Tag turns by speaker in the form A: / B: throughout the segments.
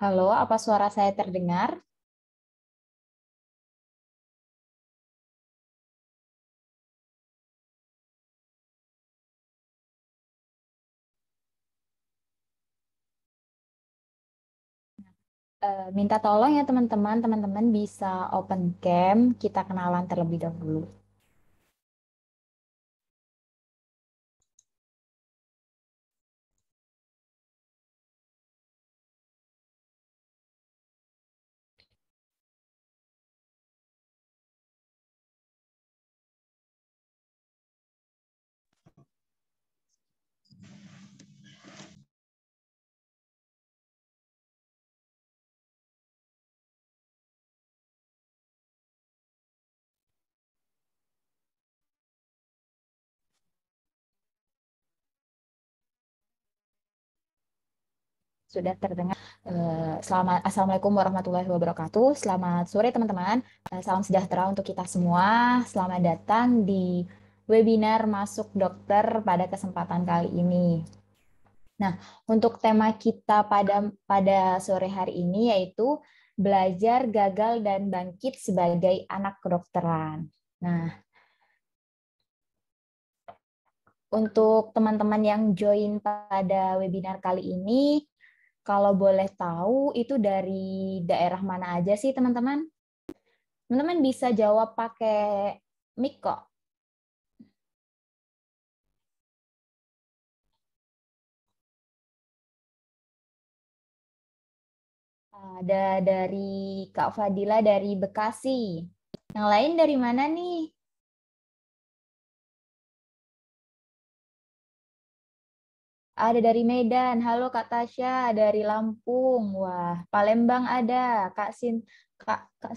A: Halo, apa suara saya terdengar? Minta tolong ya teman-teman, teman-teman bisa open cam, kita kenalan terlebih dahulu. Sudah terdengar. Assalamualaikum warahmatullahi wabarakatuh. Selamat sore teman-teman. Salam sejahtera untuk kita semua. Selamat datang di webinar Masuk Dokter pada kesempatan kali ini. Nah, untuk tema kita pada sore hari ini yaitu belajar gagal dan bangkit sebagai anak kedokteran. Nah, untuk teman-teman yang join pada webinar kali ini, kalau boleh tahu itu dari daerah mana aja sih teman-teman? Teman-teman bisa jawab pakai mic kok. Ada dari Kak Fadila dari Bekasi. Yang lain dari mana nih? Ada dari Medan. Halo Kak Tasya dari Lampung. Wah, Palembang ada. Kak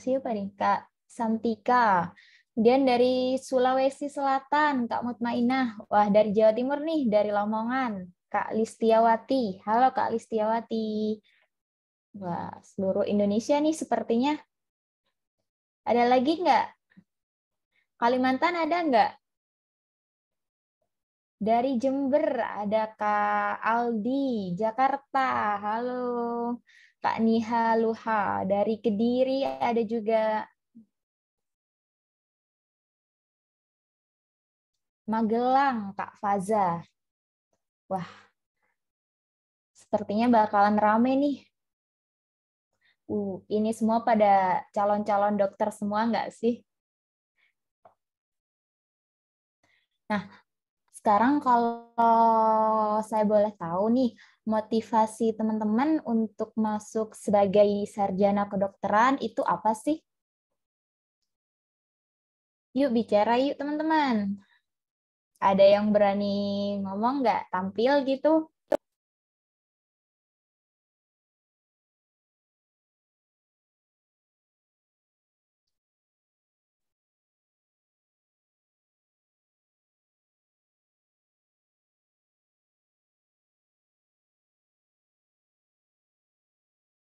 A: siapa nih? Kak Santika. Kemudian dari Sulawesi Selatan, Kak Mutmainah. Wah, dari Jawa Timur nih, dari Lamongan. Kak Listiawati. Halo Kak Listiawati. Wah, seluruh Indonesia nih sepertinya. Ada lagi nggak? Kalimantan ada nggak? Dari Jember ada Kak Aldi, Jakarta. Halo. Kak Niha Luha. Dari Kediri ada juga Magelang, Kak Faza. Wah, sepertinya bakalan rame nih. Ini semua pada calon-calon dokter semua nggak sih? Nah, sekarang kalau saya boleh tahu nih, motivasi teman-teman untuk masuk sebagai sarjana kedokteran itu apa sih? Yuk bicara yuk teman-teman. Ada yang berani ngomong nggak? Tampil gitu?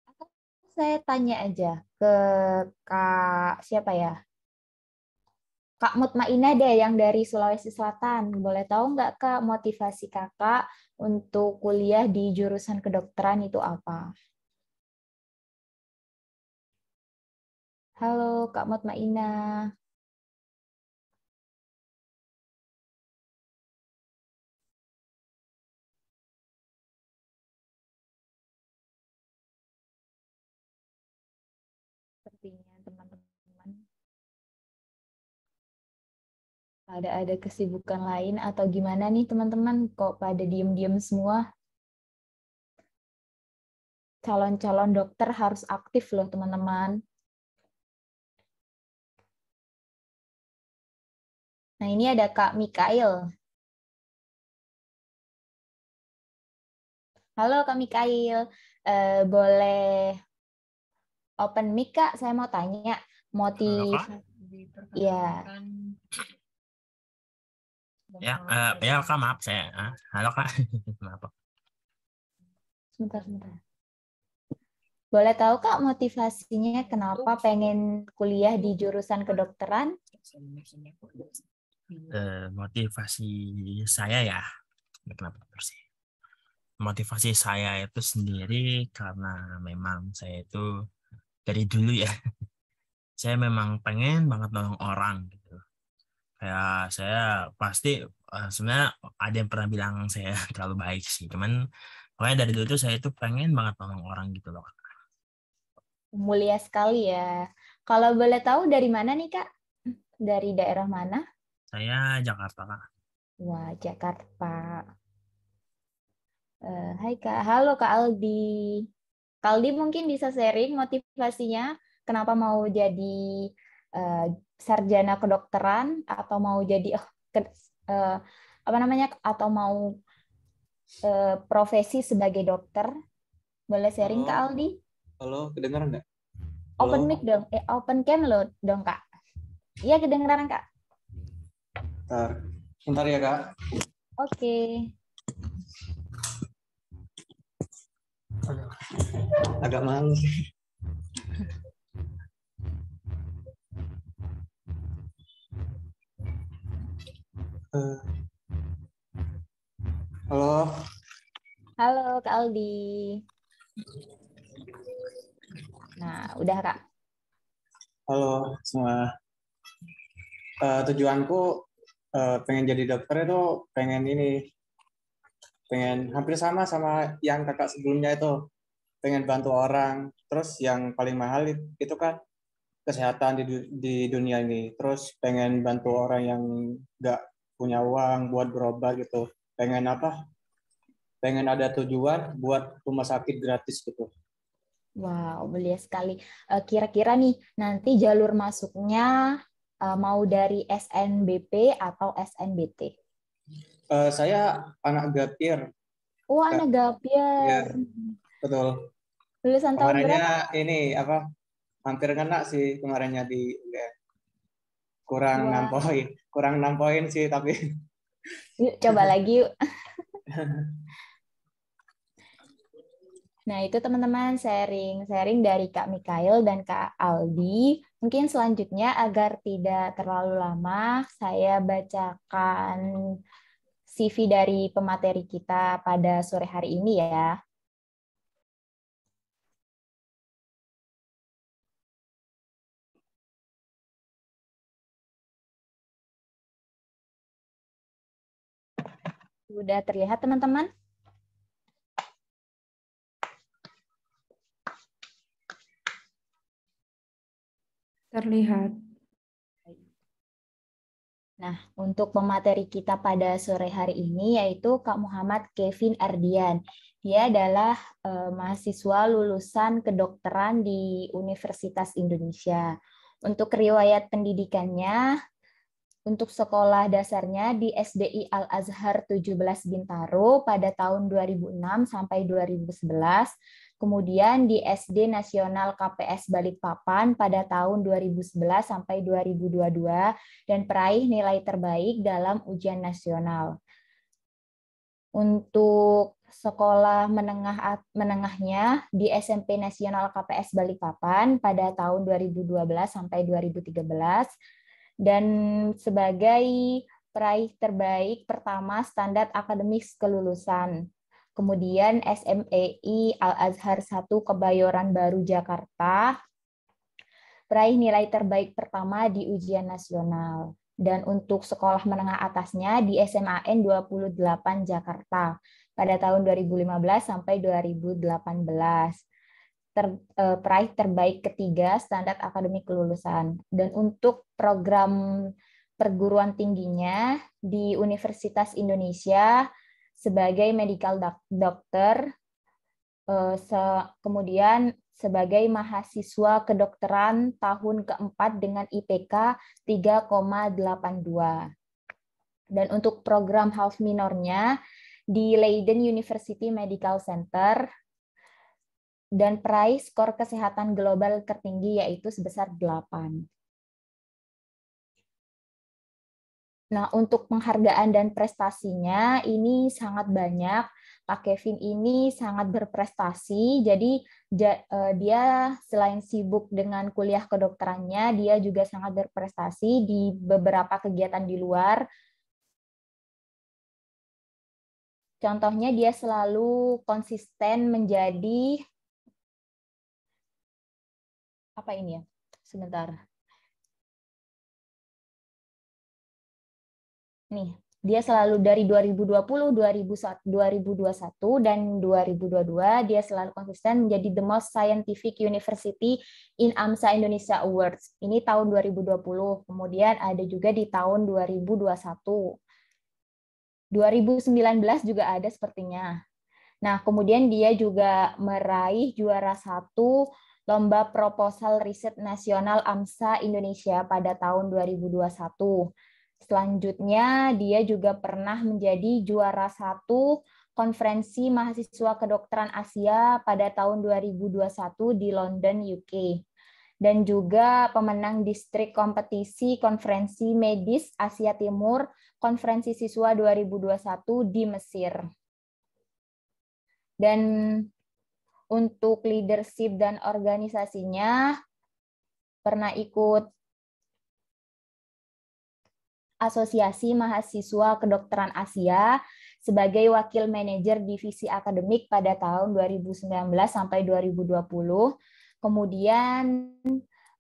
A: Atau saya tanya aja ke Kak siapa ya? Kak Mutmainah deh yang dari Sulawesi Selatan. Boleh tahu nggak Kak motivasi Kakak untuk kuliah di jurusan kedokteran itu apa? Halo Kak Mutmainah. Sepertinya teman-teman ada kesibukan lain atau gimana nih teman-teman? Kok pada diem-diem semua? Calon-calon dokter harus aktif loh teman-teman. Nah ini ada Kak Mikail. Halo Kak Mikail, boleh open mic Kak? Saya mau tanya
B: Halo
A: motif
B: Kak.
A: ya.
B: Ya Kak, maaf saya. Halo Kak. Maaf.
A: Sebentar. Boleh tahu Kak motivasinya kenapa pengen kuliah di jurusan kedokteran?
B: Motivasi saya ya, kenapa sih? motivasi saya itu sendiri karena memang saya itu dari dulu ya, saya memang pengen banget nolong orang gitu. Kayak saya pasti sebenarnya ada yang pernah bilang saya terlalu baik sih, cuman pokoknya dari dulu tuh saya itu pengen banget nolong orang gitu loh.
A: Mulia sekali ya. Kalau boleh tahu dari mana nih, Kak? Dari daerah mana?
B: Saya Jakarta Kak.
A: Wah, Jakarta. Hai Kak, halo Kak Aldi. Kak Aldi mungkin bisa sharing motivasinya kenapa mau jadi eh, sarjana kedokteran atau mau jadi eh, apa namanya atau mau profesi sebagai dokter. Boleh sharing Kak
C: Halo,
A: Aldi?
C: halo, kedengaran nggak?
A: Open
C: Halo,
A: mic dong, open cam lo dong Kak. Iya kedengeran Kak.
C: bentar, bentar ya Kak.
A: Oke.
C: Agak malu sih. Eh, halo,
A: Halo Kak Aldi. Nah, udah Kak.
C: halo semua. Tujuanku pengen jadi dokter itu pengen ini, pengen hampir sama sama yang kakak sebelumnya itu, pengen bantu orang. Terus yang paling mahal itu kan kesehatan di dunia ini. Terus pengen bantu orang yang nggak punya uang buat berobat gitu. Pengen apa? Pengen ada tujuan buat rumah sakit gratis gitu.
A: Wow, belia sekali. Kira-kira nih, nanti jalur masuknya mau dari SNBP atau SNBT?
C: Saya anak gap year,
A: Oh,
C: Kak.
A: anak gap
C: Iya,
A: year.
C: betul.
A: Lulusan tahun
C: Kemarinnya
A: berapa?
C: ini apa? Hampir kena sih kemarinnya di UGM. Kurang 6
A: Wah,
C: poin. Kurang 6 poin sih tapi
A: yuk coba lagi yuk. Nah, itu teman-teman sharing dari Kak Mikael dan Kak Aldi. Mungkin selanjutnya agar tidak terlalu lama, saya bacakan CV dari pemateri kita pada sore hari ini ya. Sudah terlihat teman-teman?
D: Terlihat.
A: Nah, untuk pemateri kita pada sore hari ini yaitu Kak Muhammad Kevin Ardian. Dia adalah mahasiswa lulusan kedokteran di Universitas Indonesia. Untuk riwayat pendidikannya, untuk sekolah dasarnya di SDI Al-Azhar 17 Bintaro pada tahun 2006 sampai 2011, kemudian di SD Nasional KPS Balikpapan pada tahun 2011 sampai 2022 dan peraih nilai terbaik dalam ujian nasional. Untuk sekolah menengahnya di SMP Nasional KPS Balikpapan pada tahun 2012 sampai 2013 dan sebagai peraih terbaik pertama standar akademis kelulusan. Kemudian SMEI Al-Azhar 1 Kebayoran Baru Jakarta, peraih nilai terbaik pertama di ujian nasional. Dan untuk sekolah menengah atasnya di SMAN 28 Jakarta pada tahun 2015 sampai 2018. Peraih terbaik ketiga standar akademik kelulusan. Dan untuk program perguruan tingginya di Universitas Indonesia sebagai medical doctor, kemudian sebagai mahasiswa kedokteran tahun keempat dengan IPK 3,82. Dan untuk program half minornya di Leiden University Medical Center dan peraih skor kesehatan global tertinggi yaitu sebesar 8. Nah, untuk penghargaan dan prestasinya ini sangat banyak. Pak Kevin ini sangat berprestasi, jadi dia selain sibuk dengan kuliah kedokterannya, dia juga sangat berprestasi di beberapa kegiatan di luar. Contohnya dia selalu konsisten menjadi apa ini ya? Sebentar. Nih, dia selalu dari 2020, 2021 dan 2022 dia selalu konsisten menjadi the most scientific university in AMSA Indonesia Awards. Ini tahun 2020. Kemudian ada juga di tahun 2021. 2019 juga ada sepertinya. Nah, kemudian dia juga meraih juara 1 Lomba Proposal Riset Nasional AMSA Indonesia pada tahun 2021. Selanjutnya, dia juga pernah menjadi juara 1 Konferensi Mahasiswa Kedokteran Asia pada tahun 2021 di London, UK. Dan juga pemenang distrik kompetisi Konferensi Medis Asia Timur Konferensi Siswa 2021 di Mesir. Dan untuk leadership dan organisasinya pernah ikut Asosiasi Mahasiswa Kedokteran Asia sebagai wakil manajer divisi akademik pada tahun 2019 sampai 2020. Kemudian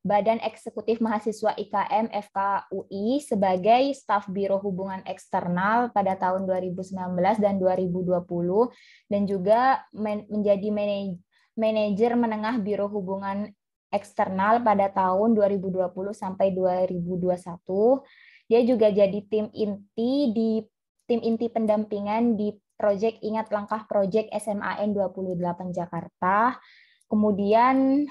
A: Badan Eksekutif Mahasiswa IKM FKUI sebagai staf Biro Hubungan Eksternal pada tahun 2019 dan 2020 dan juga menjadi manajer menengah Biro Hubungan Eksternal pada tahun 2020 sampai 2021. Dia juga jadi tim inti pendampingan di Proyek Ingat Langkah Proyek SMAN 28 Jakarta. Kemudian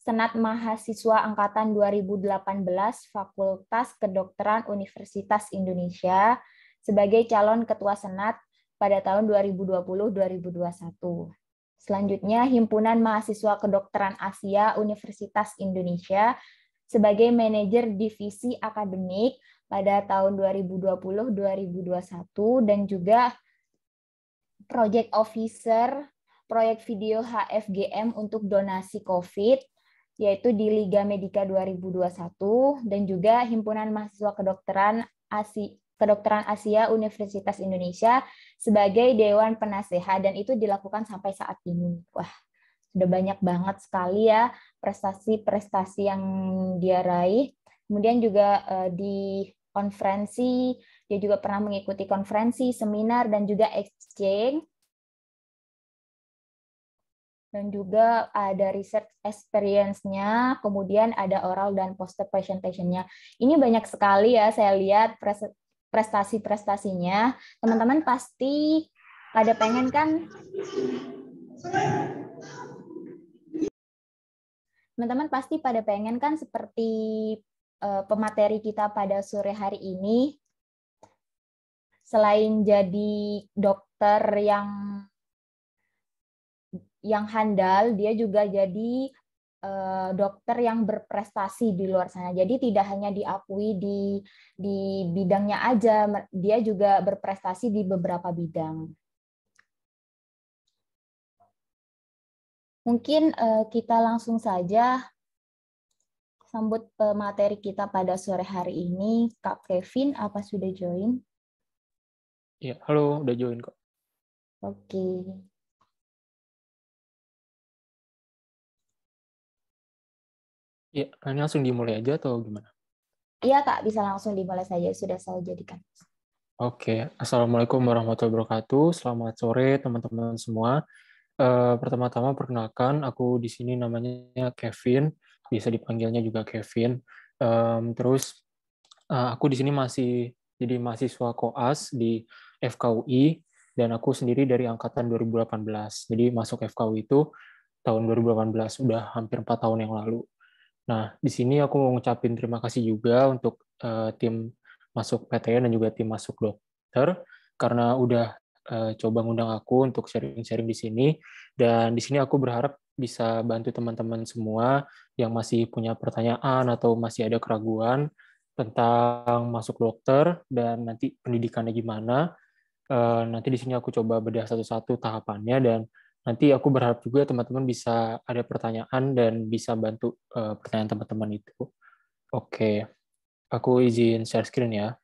A: Senat Mahasiswa Angkatan 2018 Fakultas Kedokteran Universitas Indonesia sebagai calon Ketua Senat pada tahun 2020-2021. Selanjutnya, Himpunan Mahasiswa Kedokteran Asia Universitas Indonesia sebagai manajer divisi akademik pada tahun 2020-2021 dan juga Project Officer proyek video HFGM untuk donasi COVID yaitu di Liga Medika 2021 dan juga Himpunan Mahasiswa Kedokteran Asia Universitas Indonesia sebagai Dewan Penasehat dan itu dilakukan sampai saat ini. Wah, sudah banyak banget sekali ya prestasi-prestasi yang dia raih. Kemudian juga di konferensi, dia juga pernah mengikuti konferensi, seminar, dan juga exchange. Dan juga ada research experience-nya, kemudian ada oral dan poster presentation-nya. Ini banyak sekali ya saya lihat prestasi-prestasinya. Teman-teman pasti pada pengen kan? Teman-teman pasti pada pengen kan seperti pemateri kita pada sore hari ini, selain jadi dokter yang handal, dia juga jadi dokter yang berprestasi di luar sana. Jadi tidak hanya diakui di bidangnya aja, dia juga berprestasi di beberapa bidang. Mungkin kita langsung saja sambut materi kita pada sore hari ini. Kak Kevin, apa sudah join?
D: Ya, halo, udah join kok.
A: Oke.
D: Ya, ini langsung dimulai aja atau gimana?
A: Iya Kak, bisa langsung dimulai saja. Sudah saya jadikan.
D: Oke, Assalamualaikum warahmatullahi wabarakatuh. Selamat sore teman-teman semua. Pertama-tama perkenalkan, aku di sini namanya Kevin, bisa dipanggilnya juga Kevin. Terus aku di sini masih jadi mahasiswa koas di FKUI dan aku sendiri dari angkatan 2018. Jadi masuk FKUI itu tahun 2018, udah hampir 4 tahun yang lalu. Nah, di sini aku mau ngucapin terima kasih juga untuk tim masuk PTN dan juga tim masuk dokter karena udah coba ngundang aku untuk sharing-sharing di sini. Dan di sini aku berharap bisa bantu teman-teman semua yang masih punya pertanyaan atau masih ada keraguan tentang masuk dokter dan nanti pendidikannya gimana. Nanti di sini aku coba bedah satu-satu tahapannya dan nanti aku berharap juga teman-teman bisa ada pertanyaan dan bisa bantu pertanyaan teman-teman itu. Oke, aku izin share screen ya.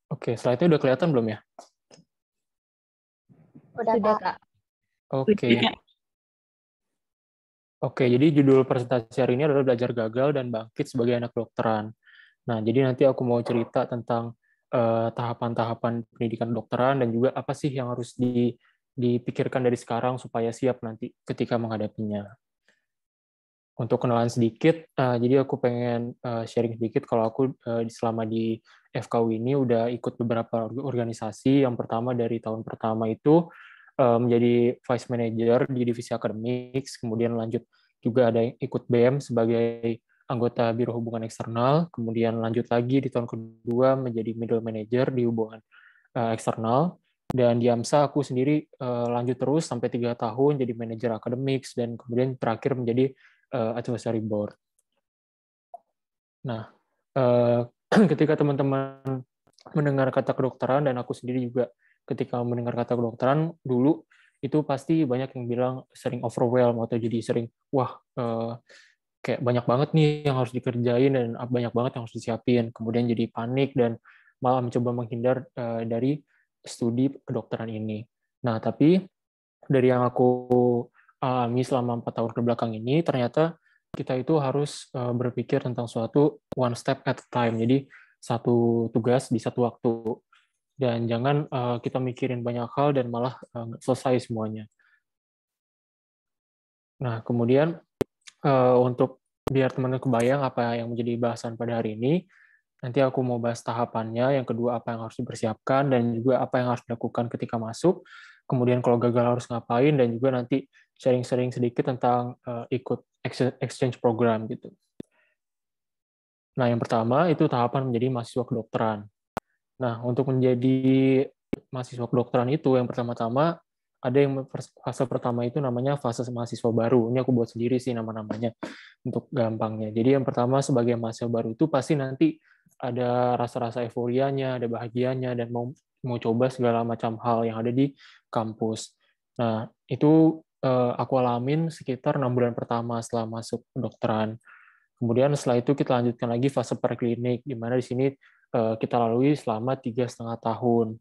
D: Oke, slide-nya udah kelihatan belum ya?
A: Sudah, Kak.
D: Oke, jadi judul presentasi hari ini adalah belajar gagal dan bangkit sebagai anak kedokteran. Nah, jadi nanti aku mau cerita tentang tahapan-tahapan pendidikan kedokteran dan juga apa sih yang harus dipikirkan dari sekarang supaya siap nanti ketika menghadapinya. Untuk kenalan sedikit, jadi aku pengen sharing sedikit kalau aku selama di FKU ini udah ikut beberapa organisasi. Yang pertama dari tahun pertama itu menjadi vice manager di divisi academics, kemudian lanjut juga ada yang ikut BEM sebagai anggota Biro Hubungan Eksternal, kemudian lanjut lagi di tahun kedua menjadi middle manager di hubungan eksternal, dan di AMSA aku sendiri lanjut terus sampai 3 tahun jadi manajer academics, dan kemudian terakhir menjadi advisory board. Nah, ketika teman-teman mendengar kata kedokteran, dan aku sendiri juga ketika mendengar kata kedokteran dulu, itu pasti banyak yang bilang sering overwhelm atau jadi sering, wah, kayak banyak banget nih yang harus dikerjain dan banyak banget yang harus disiapin. Kemudian jadi panik dan malah mencoba menghindar dari studi kedokteran ini. Nah, tapi dari yang aku alami selama 4 tahun ke belakang ini, ternyata kita itu harus berpikir tentang suatu one step at a time. Jadi satu tugas di satu waktu. Dan jangan kita mikirin banyak hal dan malah nggak selesai semuanya. Nah, kemudian untuk biar teman-teman kebayang apa yang menjadi bahasan pada hari ini, nanti aku mau bahas tahapannya, yang kedua apa yang harus dipersiapkan, dan juga apa yang harus dilakukan ketika masuk, kemudian kalau gagal harus ngapain, dan juga nanti sharing-sharing sedikit tentang ikut exchange program gitu. Nah, yang pertama itu tahapan menjadi mahasiswa kedokteran. Nah, untuk menjadi mahasiswa kedokteran itu, yang pertama-tama ada yang fase pertama itu namanya fase mahasiswa baru. Ini aku buat sendiri sih nama-namanya untuk gampangnya. Jadi yang pertama sebagai mahasiswa baru itu pasti nanti ada rasa-rasa euforianya, ada bahagianya, dan mau coba segala macam hal yang ada di kampus. Nah, itu aku alamin sekitar 6 bulan pertama setelah masuk kedokteran. Kemudian setelah itu kita lanjutkan lagi fase preklinik, di mana di sini kita lalui selama 3,5 tahun.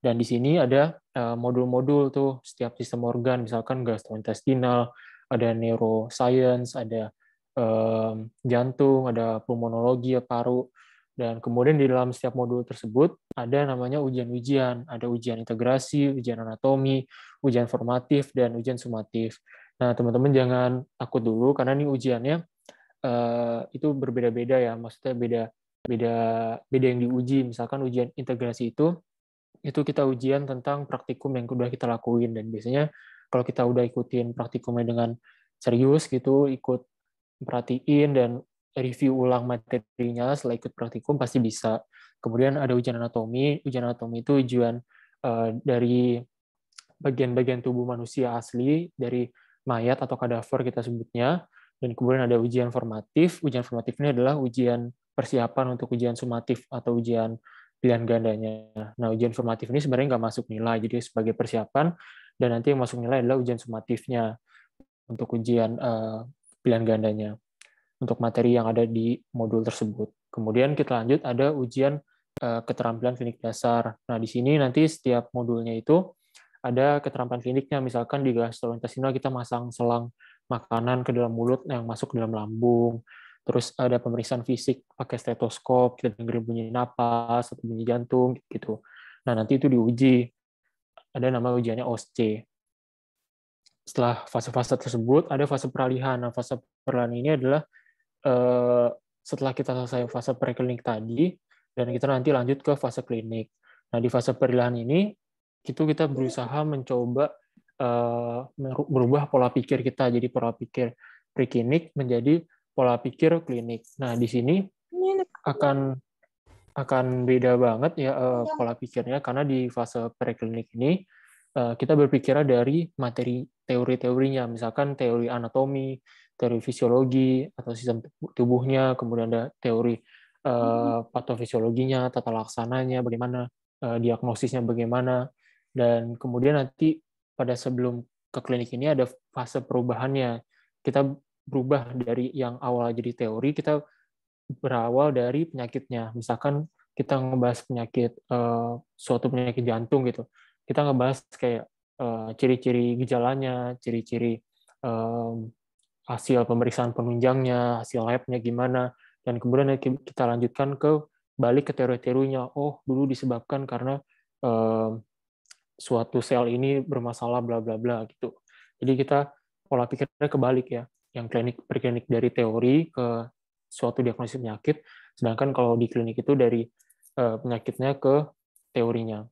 D: Dan di sini ada modul-modul tuh setiap sistem organ, misalkan gastrointestinal, ada neuroscience, ada jantung, ada pulmonologi, paru. Dan kemudian di dalam setiap modul tersebut ada namanya ujian-ujian, ada ujian integrasi, ujian anatomi, ujian formatif, dan ujian sumatif. Nah, teman-teman jangan takut dulu karena ini ujiannya itu berbeda-beda ya, maksudnya beda yang diuji. Misalkan ujian integrasi itu kita ujian tentang praktikum yang udah kita lakuin, dan biasanya kalau kita udah ikutin praktikumnya dengan serius gitu, ikut perhatiin dan review ulang materinya setelah ikut praktikum pasti bisa. Kemudian ada ujian anatomi itu ujian dari bagian-bagian tubuh manusia asli, dari mayat atau kadaver kita sebutnya. Dan kemudian ada ujian formatif. Ujian formatif ini adalah ujian persiapan untuk ujian sumatif atau ujian pilihan gandanya. Nah, ujian formatif ini sebenarnya nggak masuk nilai, jadi sebagai persiapan, dan nanti yang masuk nilai adalah ujian sumatifnya untuk ujian pilihan gandanya, untuk materi yang ada di modul tersebut. Kemudian kita lanjut ada ujian keterampilan klinik dasar. Nah, di sini nanti setiap modulnya itu ada keterampilan kliniknya, misalkan di gastrointestinal kita masang selang makanan ke dalam mulut yang masuk ke dalam lambung, terus ada pemeriksaan fisik pakai stetoskop, kita dengerin bunyi napas atau bunyi jantung gitu. Nah, nanti itu diuji, ada nama ujiannya OSCE. Setelah fase-fase tersebut ada fase peralihan. Nah, fase peralihan ini adalah setelah kita selesai fase preklinik tadi, dan kita nanti lanjut ke fase klinik. Nah, di fase peralihan ini kita berusaha mencoba berubah pola pikir kita, jadi pola pikir preklinik menjadi pola pikir klinik. Nah, di sini akan beda banget ya pola pikirnya, karena di fase preklinik ini kita berpikir dari materi teori-teorinya, misalkan teori anatomi, teori fisiologi atau sistem tubuhnya, kemudian ada teori patofisiologinya, tata laksananya, bagaimana diagnosisnya bagaimana, dan kemudian nanti pada sebelum ke klinik ini ada fase perubahannya. Kita berubah dari yang awal jadi teori, kita berawal dari penyakitnya. Misalkan kita ngebahas penyakit suatu penyakit jantung gitu, kita ngebahas kayak ciri-ciri gejalanya, ciri-ciri hasil pemeriksaan penunjangnya, hasil lab-nya gimana, dan kemudian kita lanjutkan balik ke teori-teorinya. Oh, dulu disebabkan karena suatu sel ini bermasalah bla bla bla gitu. Jadi kita pola pikirnya kebalik ya, yang preklinik dari teori ke suatu diagnosis penyakit, sedangkan kalau di klinik itu dari penyakitnya ke teorinya.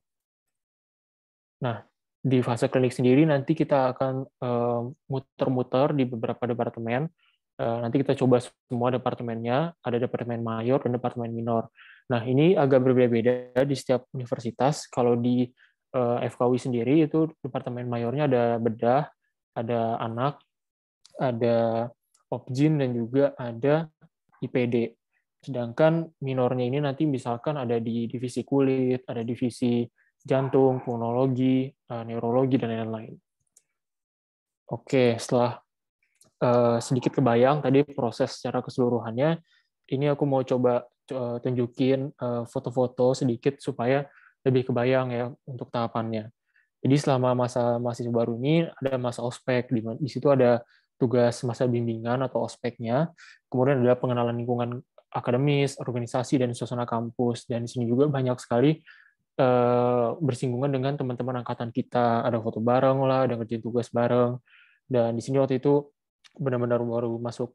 D: Nah, di fase klinik sendiri nanti kita akan muter-muter di beberapa departemen. Nanti kita coba semua departemennya, ada departemen mayor dan departemen minor. Nah, ini agak berbeda-beda di setiap universitas. Kalau di FKUI sendiri itu departemen mayornya ada bedah, ada anak, ada Opjin, dan juga ada IPD. Sedangkan minornya ini nanti misalkan ada di divisi kulit, ada divisi jantung, pulmonologi, neurologi, dan lain-lain. Oke, setelah sedikit kebayang tadi proses secara keseluruhannya, ini aku mau coba tunjukin foto-foto sedikit supaya lebih kebayang ya untuk tahapannya. Jadi selama masa mahasiswa baru ini ada masa ospek, di situ ada tugas masa bimbingan atau ospeknya, kemudian ada pengenalan lingkungan akademis, organisasi, dan suasana kampus. Dan di sini juga banyak sekali bersinggungan dengan teman-teman angkatan kita, ada foto bareng lah, ada ngerjain tugas bareng. Dan di sini waktu itu benar-benar baru masuk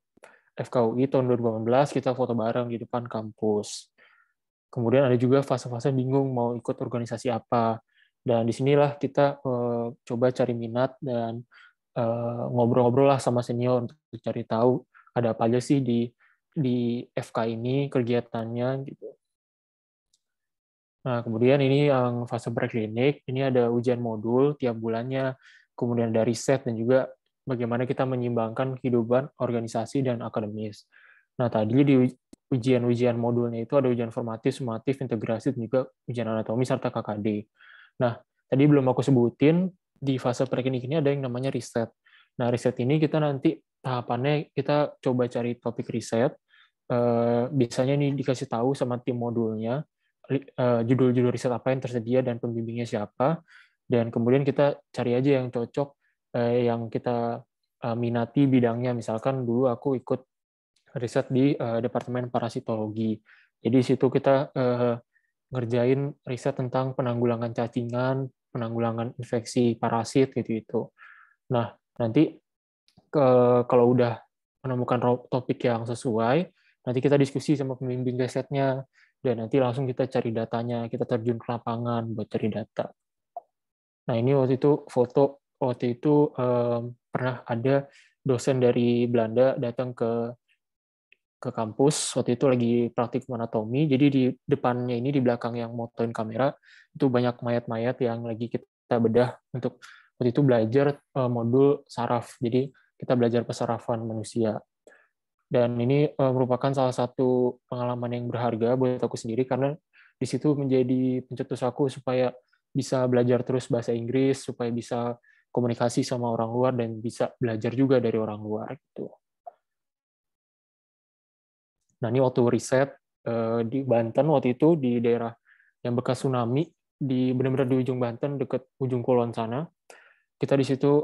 D: FKUI tahun 2018, kita foto bareng di depan kampus. Kemudian ada juga fase-fase bingung mau ikut organisasi apa. Dan disinilah kita coba cari minat dan ngobrol-ngobrol lah sama senior untuk cari tahu ada apa aja sih di FK ini kegiatannya gitu. Nah, kemudian ini yang fase preklinik, ini ada ujian modul tiap bulannya, kemudian ada riset, dan juga bagaimana kita menyimbangkan kehidupan organisasi dan akademis. Nah, tadi di ujian-ujian modulnya itu ada ujian formatif, sumatif, integrasi, dan juga ujian anatomi, serta KKD. Nah, tadi belum aku sebutin, di fase preklinik ini ada yang namanya riset. Nah, riset ini kita nanti tahapannya kita coba cari topik riset, biasanya ini dikasih tahu sama tim modulnya, judul-judul riset apa yang tersedia dan pembimbingnya siapa, dan kemudian kita cari aja yang cocok, yang kita minati bidangnya. Misalkan dulu aku ikut riset di Departemen Parasitologi, jadi situ kita ngerjain riset tentang penanggulangan cacingan, penanggulangan infeksi parasit gitu. Nah, nanti kalau udah menemukan topik yang sesuai, nanti kita diskusi sama pembimbing risetnya, dan nanti langsung kita cari datanya, kita terjun ke lapangan buat cari data. Nah, ini waktu itu pernah ada dosen dari Belanda datang ke kampus, waktu itu lagi praktikum anatomi, jadi di depannya ini, di belakang yang motoin kamera, itu banyak mayat-mayat yang lagi kita bedah untuk waktu itu belajar modul saraf, jadi kita belajar pesarafan manusia. Dan ini merupakan salah satu pengalaman yang berharga buat aku sendiri, karena di situ menjadi pencetus aku supaya bisa belajar terus bahasa Inggris, supaya bisa komunikasi sama orang luar dan bisa belajar juga dari orang luar gitu. Nah, ini waktu riset di Banten waktu itu, di daerah yang bekas tsunami, benar-benar di ujung Banten, dekat ujung Kulon sana. Kita di situ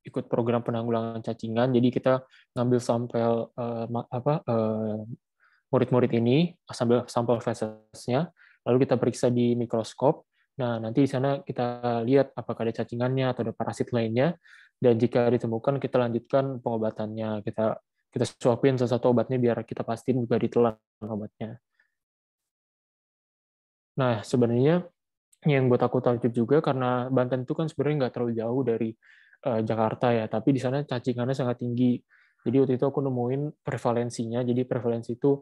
D: ikut program penanggulangan cacingan, jadi kita ngambil sampel murid-murid ini, sampel fesesnya, lalu kita periksa di mikroskop. Nah, nanti di sana kita lihat apakah ada cacingannya atau ada parasit lainnya, dan jika ditemukan kita lanjutkan pengobatannya, kita suapin satu obatnya biar kita pastiin juga ditelan obatnya. Nah, sebenarnya yang buat aku takjub juga, karena Banten itu kan sebenarnya nggak terlalu jauh dari Jakarta ya, tapi di sana cacingannya sangat tinggi. Jadi waktu itu aku nemuin prevalensinya, jadi prevalensi itu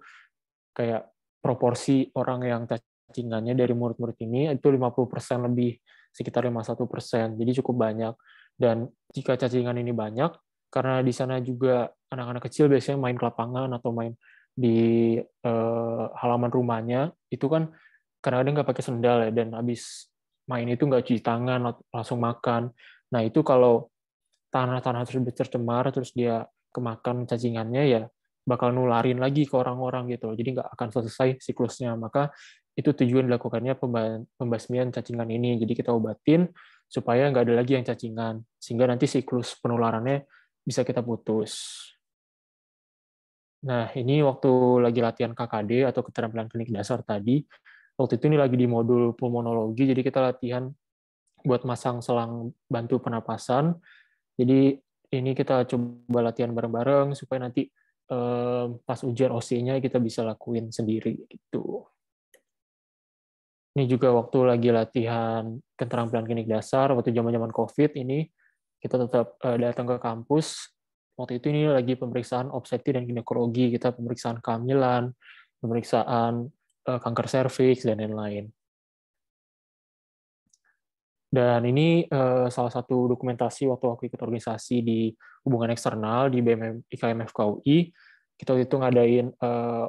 D: kayak proporsi orang yang cacingannya dari murid-murid ini itu 50% lebih, sekitar 51%, jadi cukup banyak. Dan jika cacingan ini banyak, karena di sana juga anak-anak kecil biasanya main ke lapangan atau main di halaman rumahnya, itu kan kadang-kadang nggak pakai sendal ya, dan habis main itu nggak cuci tangan, langsung makan. Nah, itu kalau tanah tersebut tercemar, terus dia kemakan cacingannya, ya bakal nularin lagi ke orang-orang gitu. Jadi nggak akan selesai siklusnya. Maka itu tujuan dilakukannya pembasmian cacingan ini. Jadi kita obatin supaya nggak ada lagi yang cacingan, sehingga nanti siklus penularannya bisa kita putus. Nah, ini waktu lagi latihan KKD atau keterampilan klinik dasar tadi, waktu itu ini lagi di modul pulmonologi, jadi kita latihan buat masang selang bantu pernapasan. Jadi ini kita coba latihan bareng-bareng supaya nanti pas ujian OC-nya kita bisa lakuin sendiri gitu. Ini juga waktu lagi latihan keterampilan klinik dasar, waktu zaman-zaman COVID ini, kita tetap datang ke kampus. Waktu itu ini lagi pemeriksaan obstetri dan ginekologi, kita pemeriksaan kehamilan, pemeriksaan kanker serviks, dan lain-lain. Dan ini salah satu dokumentasi waktu aku ikut organisasi di hubungan eksternal di BMM IKM FKUI. Kita waktu itu ngadain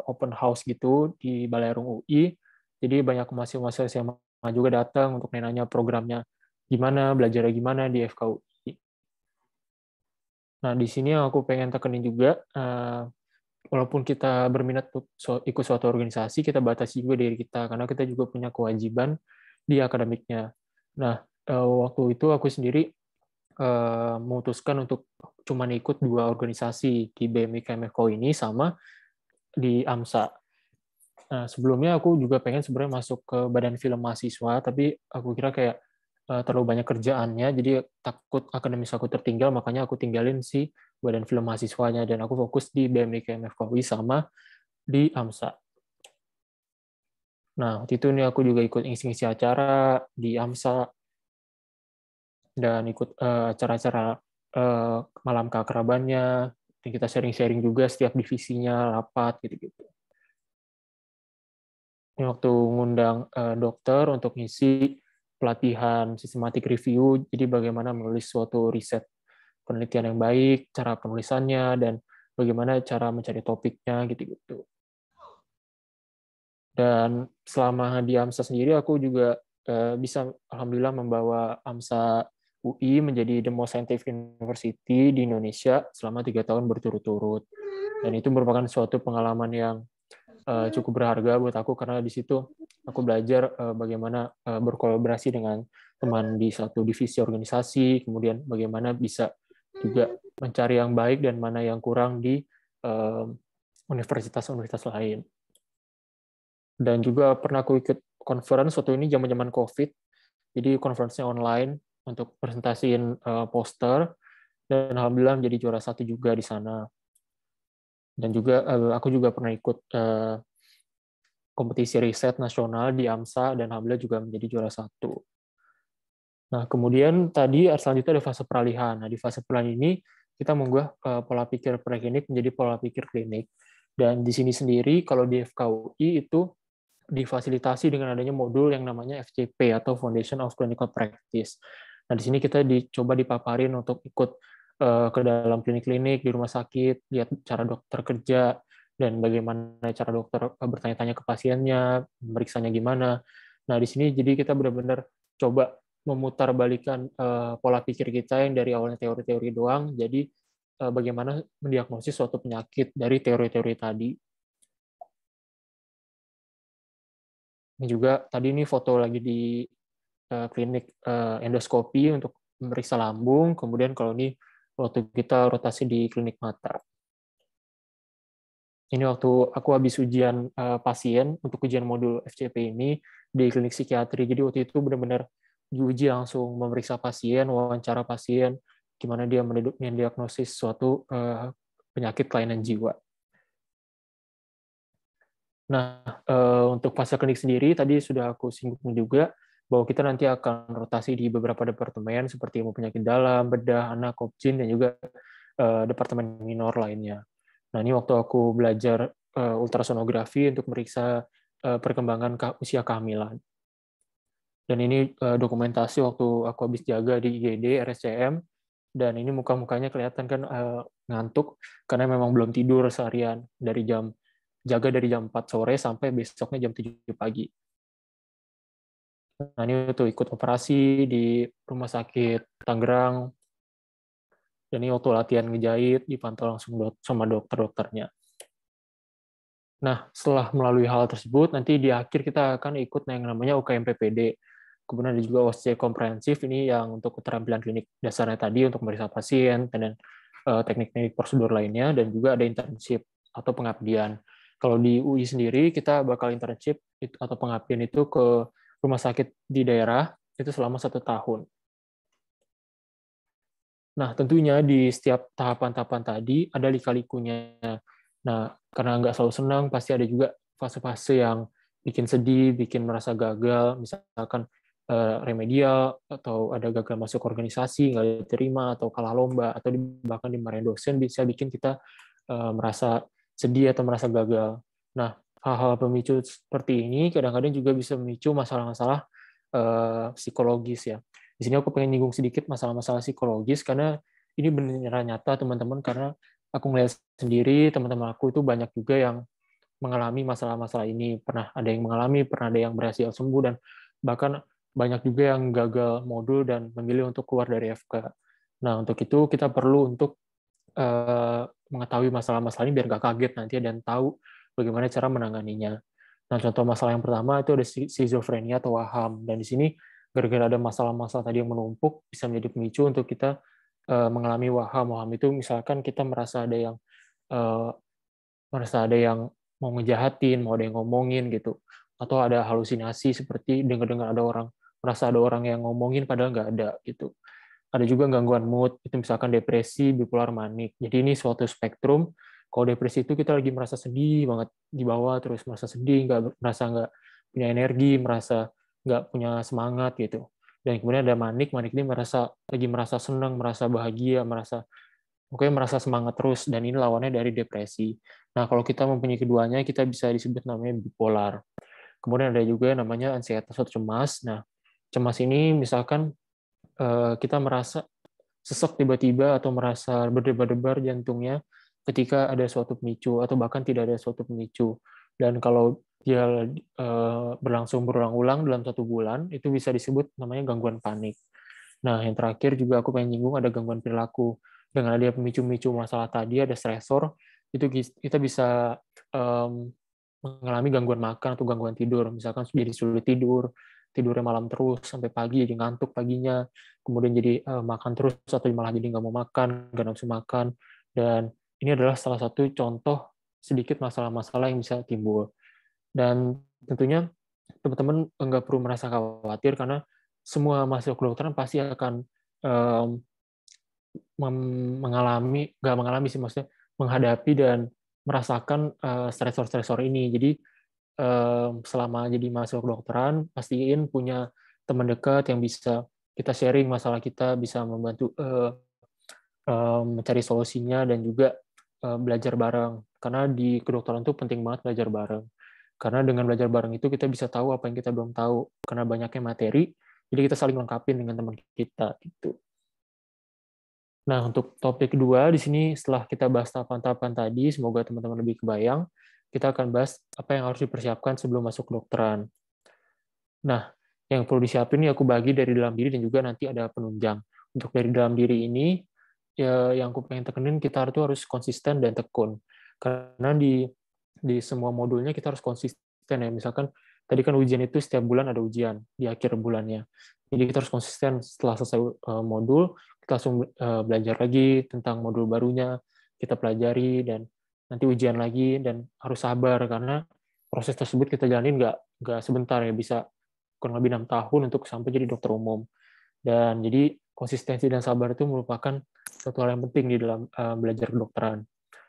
D: open house gitu di Balerung UI. Jadi banyak mahasiswa SMA juga datang untuk nanya programnya gimana, belajarnya gimana di FKUI. Nah, di sini aku pengen tekenin juga, walaupun kita berminat untuk ikut suatu organisasi, kita batasi juga diri kita, karena kita juga punya kewajiban di akademiknya. Nah, waktu itu aku sendiri memutuskan untuk cuma ikut 2 organisasi, di BMI KMFKO ini sama di AMSA. Nah, sebelumnya aku juga pengen sebenarnya masuk ke Badan Film Mahasiswa, tapi aku kira kayak terlalu banyak kerjaannya, jadi takut akademis aku tertinggal, makanya aku tinggalin si Badan Film Mahasiswanya, dan aku fokus di BMI KMFKUI sama di AMSA. Nah, waktu itu aku juga ikut ngisi-ngisi acara di AMSA, dan ikut acara-acara malam keakrabannya, dan kita sharing-sharing juga setiap divisinya, rapat, gitu-gitu. Ini waktu ngundang dokter untuk ngisi pelatihan systematic review, jadi bagaimana menulis suatu riset penelitian yang baik, cara penulisannya, dan bagaimana cara mencari topiknya, gitu-gitu. Dan selama di AMSA sendiri, aku juga bisa, alhamdulillah, membawa AMSA UI menjadi the most scientific university di Indonesia selama 3 tahun berturut-turut. Dan itu merupakan suatu pengalaman yang cukup berharga buat aku, karena di situ aku belajar bagaimana berkolaborasi dengan teman di satu divisi organisasi, kemudian bagaimana bisa juga mencari yang baik dan mana yang kurang di universitas-universitas lain. Dan juga pernah aku ikut conference waktu ini zaman-zaman COVID, jadi conference-nya online untuk presentasiin poster, dan alhamdulillah menjadi juara 1 juga di sana. Dan juga aku juga pernah ikut kompetisi riset nasional di AMSA, dan alhamdulillah juga menjadi juara 1. Nah, kemudian tadi selanjutnya ada fase peralihan. Nah, di fase peralihan ini kita mengubah pola pikir preklinik menjadi pola pikir klinik. Dan di sini sendiri, kalau di FKUI itu difasilitasi dengan adanya modul yang namanya FCP atau Foundation of Clinical Practice. Nah, di sini kita dicoba dipaparin untuk ikut ke dalam klinik-klinik di rumah sakit, lihat cara dokter kerja, dan bagaimana cara dokter bertanya-tanya ke pasiennya, memeriksanya gimana. Nah, di sini jadi kita benar-benar coba memutarbalikkan pola pikir kita yang dari awalnya teori-teori doang, jadi bagaimana mendiagnosis suatu penyakit dari teori-teori tadi. Ini juga tadi ini foto lagi di klinik endoskopi untuk memeriksa lambung, kemudian kalau ini waktu kita rotasi di klinik mata. Ini waktu aku habis ujian pasien untuk ujian modul FCP ini di klinik psikiatri. Jadi waktu itu benar-benar diuji langsung memeriksa pasien, wawancara pasien, gimana dia mendiagnosis suatu penyakit kelainan jiwa. Nah, untuk fase klinik sendiri tadi sudah aku singgung juga bahwa kita nanti akan rotasi di beberapa departemen seperti ilmu penyakit dalam, bedah, anak, obgyn, dan juga departemen minor lainnya. Nah, ini waktu aku belajar ultrasonografi untuk meriksa perkembangan usia kehamilan. Dan ini dokumentasi waktu aku habis jaga di IGD, RSCM, dan ini muka-mukanya kelihatan kan ngantuk, karena memang belum tidur seharian, jaga dari jam 4 sore sampai besoknya jam 7 pagi. Nah, ini tuh ikut operasi di rumah sakit Tangerang, dan ini waktu latihan ngejahit, dipantau langsung sama dokter-dokternya. Nah, setelah melalui hal tersebut, nanti di akhir kita akan ikut yang namanya UKM PPD. Kemudian ada juga OSCE komprehensif, ini yang untuk keterampilan klinik dasarnya tadi untuk memeriksa pasien, dan teknik-teknik prosedur lainnya, dan juga ada internship atau pengabdian. Kalau di UI sendiri, kita bakal internship atau pengabdian itu ke rumah sakit di daerah, itu selama 1 tahun. Nah, tentunya di setiap tahapan-tahapan tadi ada lika-likunya. Nah, karena nggak selalu senang, pasti ada juga fase-fase yang bikin sedih, bikin merasa gagal, misalkan remedial, atau ada gagal masuk organisasi, nggak diterima, atau kalah lomba, atau bahkan dimarahin dosen, bisa bikin kita merasa sedih atau merasa gagal. Nah, hal-hal pemicu seperti ini kadang-kadang juga bisa memicu masalah-masalah psikologis ya. Di sini aku pengen nyinggung sedikit masalah-masalah psikologis, karena ini benar nyata teman-teman, karena aku ngeliat sendiri teman-teman aku itu banyak juga yang mengalami masalah-masalah ini. Pernah ada yang mengalami, pernah ada yang berhasil sembuh, dan bahkan banyak juga yang gagal modul dan memilih untuk keluar dari FK. Nah, untuk itu kita perlu untuk mengetahui masalah-masalah ini biar nggak kaget nanti dan tahu bagaimana cara menanganinya. Nah, contoh masalah yang pertama itu ada skizofrenia atau waham. Dan di sini gara-gara ada masalah-masalah tadi yang menumpuk, bisa menjadi pemicu untuk kita mengalami waham. Waham itu misalkan kita eh, merasa ada yang mau ngejahatin, mau ada yang ngomongin gitu, atau ada halusinasi seperti dengar-dengar merasa ada orang yang ngomongin padahal nggak ada gitu. Ada juga gangguan mood, itu misalkan depresi, bipolar manik. Jadi ini suatu spektrum. Kalau depresi itu kita lagi merasa sedih banget di bawah, terus merasa sedih, merasa nggak punya energi, merasa nggak punya semangat gitu. Dan kemudian ada manik, manik ini lagi merasa senang, merasa bahagia, merasa semangat terus, dan ini lawannya dari depresi. Nah, kalau kita mempunyai keduanya, kita bisa disebut namanya bipolar. Kemudian ada juga namanya ansietas atau cemas. Nah, cemas ini misalkan kita merasa sesak tiba-tiba atau merasa berdebar-debar jantungnya ketika ada suatu pemicu atau bahkan tidak ada suatu pemicu. Dan kalau dia berlangsung berulang-ulang dalam 1 bulan, itu bisa disebut namanya gangguan panik. Nah, yang terakhir juga aku pengen nyinggung ada gangguan perilaku. Dengan ada pemicu-pemicu masalah tadi, ada stresor, itu kita bisa mengalami gangguan makan atau gangguan tidur. Misalkan jadi sulit tidurnya malam terus sampai pagi, jadi ngantuk paginya, kemudian jadi makan terus atau malah jadi nggak mau makan, nggak nafsu makan. Dan ini adalah salah satu contoh sedikit masalah-masalah yang bisa timbul. Dan tentunya teman-teman nggak perlu merasa khawatir, karena semua mahasiswa kedokteran pasti akan nggak mengalami sih, maksudnya menghadapi dan merasakan stresor-stresor ini. Jadi selama jadi mahasiswa kedokteran, pastiin punya teman dekat yang bisa kita sharing masalah kita, bisa membantu mencari solusinya, dan juga belajar bareng. Karena di kedokteran itu penting banget belajar bareng. Karena dengan belajar bareng itu kita bisa tahu apa yang kita belum tahu. Karena banyaknya materi, jadi kita saling lengkapin dengan teman kita gitu. Nah, untuk topik kedua di sini setelah kita bahas tahapan-tahapan tadi, semoga teman-teman lebih kebayang, kita akan bahas apa yang harus dipersiapkan sebelum masuk kedokteran. Nah, yang perlu disiapin ini aku bagi dari dalam diri dan juga nanti ada penunjang. Untuk dari dalam diri ini, ya, yang aku pengen tekenin, kita harus konsisten dan tekun. Karena di semua modulnya kita harus konsisten ya. Misalkan tadi kan ujian itu setiap bulan ada ujian di akhir bulannya. Jadi kita harus konsisten, setelah selesai modul, kita langsung belajar lagi tentang modul barunya, kita pelajari, dan nanti ujian lagi, dan harus sabar karena proses tersebut kita jalanin nggak sebentar ya, bisa kurang lebih 6 tahun untuk sampai jadi dokter umum. Dan jadi konsistensi dan sabar itu merupakan suatu hal yang penting di dalam belajar kedokteran.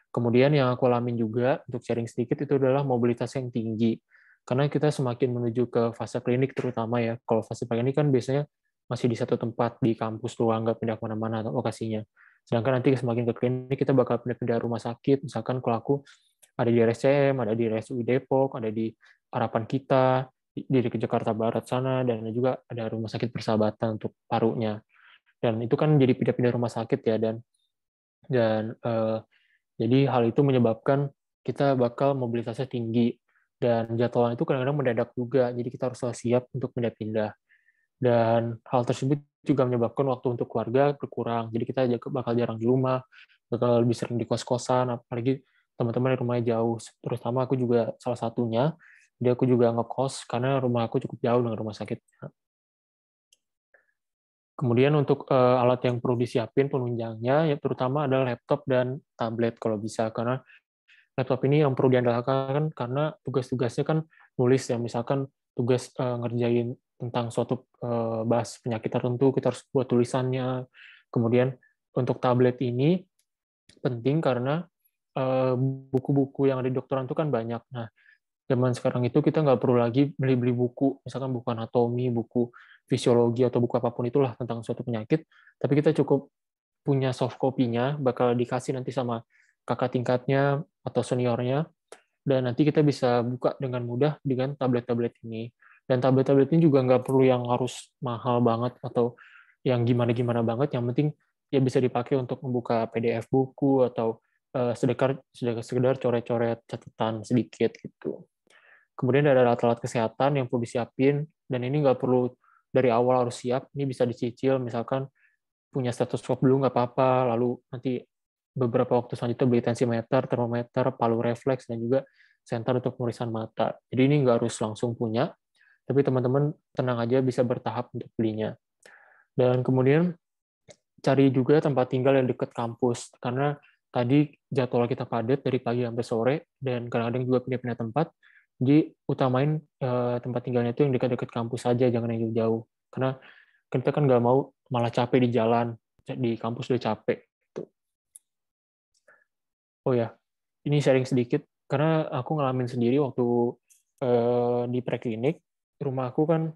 D: Kemudian yang aku alamin juga, untuk sharing sedikit, itu adalah mobilitas yang tinggi. Karena kita semakin menuju ke fase klinik terutama ya. Kalau fase klinik kan biasanya masih di satu tempat, di kampus doang, nggak pindah kemana-mana lokasinya. Sedangkan nanti semakin ke klinik, kita bakal pindah-pindah rumah sakit. Misalkan kalau aku ada di RSCM, ada di RSUI Depok, ada di Harapan Kita, di Jakarta Barat sana, dan juga ada rumah sakit Persahabatan untuk parunya. Dan itu kan jadi pindah-pindah rumah sakit ya, dan jadi hal itu menyebabkan kita bakal mobilitasnya tinggi, dan jadwalnya itu kadang-kadang mendadak juga, jadi kita harus siap untuk pindah-pindah. Dan hal tersebut juga menyebabkan waktu untuk keluarga berkurang, jadi kita bakal jarang di rumah, bakal lebih sering di kos-kosan, apalagi teman-teman rumahnya jauh, terutama aku juga salah satunya. Jadi aku juga ngekos karena rumah aku cukup jauh dengan rumah sakit. Kemudian untuk alat yang perlu disiapin penunjangnya, ya terutama adalah laptop dan tablet kalau bisa, karena laptop ini yang perlu diandalkan karena tugas-tugasnya kan nulis ya, misalkan tugas ngerjain tentang suatu bahas penyakit tertentu, kita harus buat tulisannya. Kemudian untuk tablet ini penting karena buku-buku yang ada di dokteran itu kan banyak. Nah, zaman sekarang itu kita nggak perlu lagi beli-beli buku, misalkan buku anatomi, buku fisiologi, atau buku apapun itulah tentang suatu penyakit, tapi kita cukup punya soft copy-nya, bakal dikasih nanti sama kakak tingkatnya atau seniornya, dan nanti kita bisa buka dengan mudah dengan tablet-tablet ini. Dan tablet-tablet ini juga nggak perlu yang harus mahal banget atau yang gimana-gimana banget, yang penting ya bisa dipakai untuk membuka PDF buku atau sekedar coret-coret catatan sedikit gitu. Kemudian ada alat-alat kesehatan yang perlu disiapin, dan ini nggak perlu dari awal harus siap, ini bisa dicicil, misalkan punya stetoskop dulu nggak apa-apa, lalu nanti beberapa waktu selanjutnya beli tensimeter, termometer, palu refleks, dan juga senter untuk pemeriksaan mata. Jadi ini nggak harus langsung punya, tapi teman-teman tenang aja bisa bertahap untuk belinya. Dan kemudian cari juga tempat tinggal yang dekat kampus, karena tadi jadwal kita padat dari pagi sampai sore, dan kadang-kadang juga pindah-pindah tempat. Jadi utamain tempat tinggalnya itu yang dekat-dekat kampus saja, jangan yang jauh-jauh. Karena kita kan nggak mau malah capek di jalan, di kampus udah capek. Gitu. Oh ya, ini sharing sedikit, karena aku ngalamin sendiri waktu di preklinik, rumah aku kan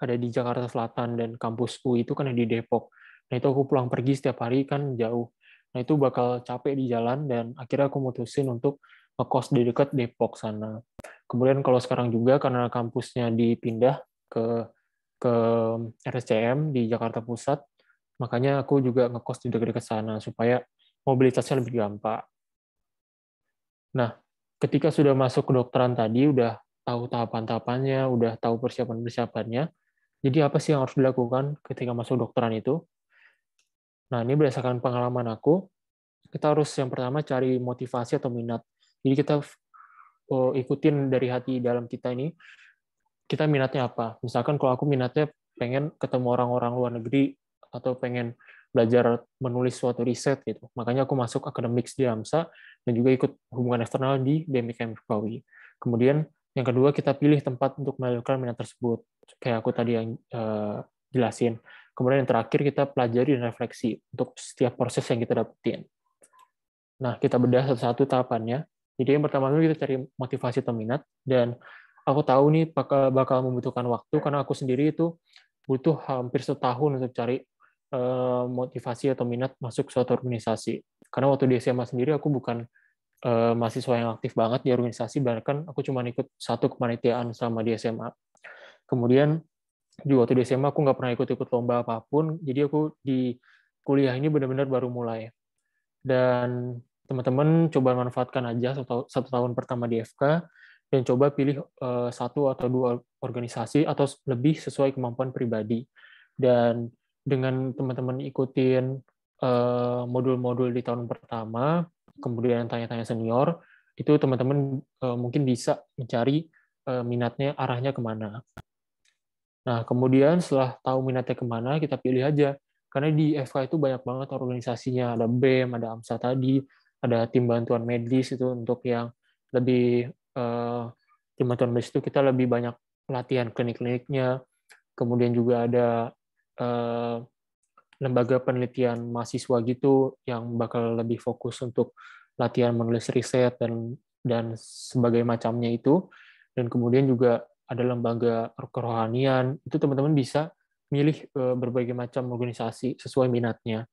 D: ada di Jakarta Selatan, dan kampus UI itu kan ada di Depok. Nah itu aku pulang pergi setiap hari kan jauh. Nah itu bakal capek di jalan, dan akhirnya aku mutusin untuk ngekos di dekat Depok sana. Kemudian kalau sekarang juga karena kampusnya dipindah ke RSCM di Jakarta Pusat, makanya aku juga ngekos di dekat-dekat sana supaya mobilitasnya lebih gampang. Nah, ketika sudah masuk ke kedokteran tadi, udah tahu tahapan-tahapannya, udah tahu persiapan-persiapannya, jadi apa sih yang harus dilakukan ketika masuk kedokteran itu? Nah, ini berdasarkan pengalaman aku, kita harus yang pertama cari motivasi atau minat. Jadi kita ikutin dari hati dalam kita ini, kita minatnya apa. Misalkan kalau aku minatnya pengen ketemu orang-orang luar negeri, atau pengen belajar menulis suatu riset gitu. Makanya aku masuk akademik di AMSA, dan juga ikut hubungan eksternal di BMIK FKUI. Kemudian yang kedua, kita pilih tempat untuk menyalurkan minat tersebut. Kayak aku tadi yang jelasin. Kemudian yang terakhir, kita pelajari dan refleksi untuk setiap proses yang kita dapetin. Nah, kita bedah satu-satu tahapannya. Jadi yang pertama dulu kita cari motivasi atau minat, dan aku tahu nih bakal membutuhkan waktu, karena aku sendiri itu butuh hampir setahun untuk cari motivasi atau minat masuk suatu organisasi. Karena waktu di SMA sendiri aku bukan mahasiswa yang aktif banget di organisasi, bahkan aku cuma ikut satu kepanitiaan sama di SMA. Kemudian di waktu di SMA aku nggak pernah ikut-ikut lomba apapun, jadi aku di kuliah ini benar-benar baru mulai. Dan teman-teman coba manfaatkan aja satu tahun pertama di FK, dan coba pilih satu atau dua organisasi atau lebih sesuai kemampuan pribadi. Dan dengan teman-teman ikutin modul-modul di tahun pertama, kemudian tanya-tanya senior, itu teman-teman mungkin bisa mencari minatnya arahnya kemana. Nah, kemudian setelah tahu minatnya kemana, kita pilih aja. Karena di FK itu banyak banget organisasinya, ada BEM, ada AMSA tadi, ada tim bantuan medis itu untuk yang lebih tim bantuan medis itu kita lebih banyak latihan klinik-kliniknya. Kemudian juga ada lembaga penelitian mahasiswa gitu yang bakal lebih fokus untuk latihan menulis riset dan sebagai macamnya itu. Dan kemudian juga ada lembaga kerohanian, itu teman-teman bisa milih berbagai macam organisasi sesuai minatnya.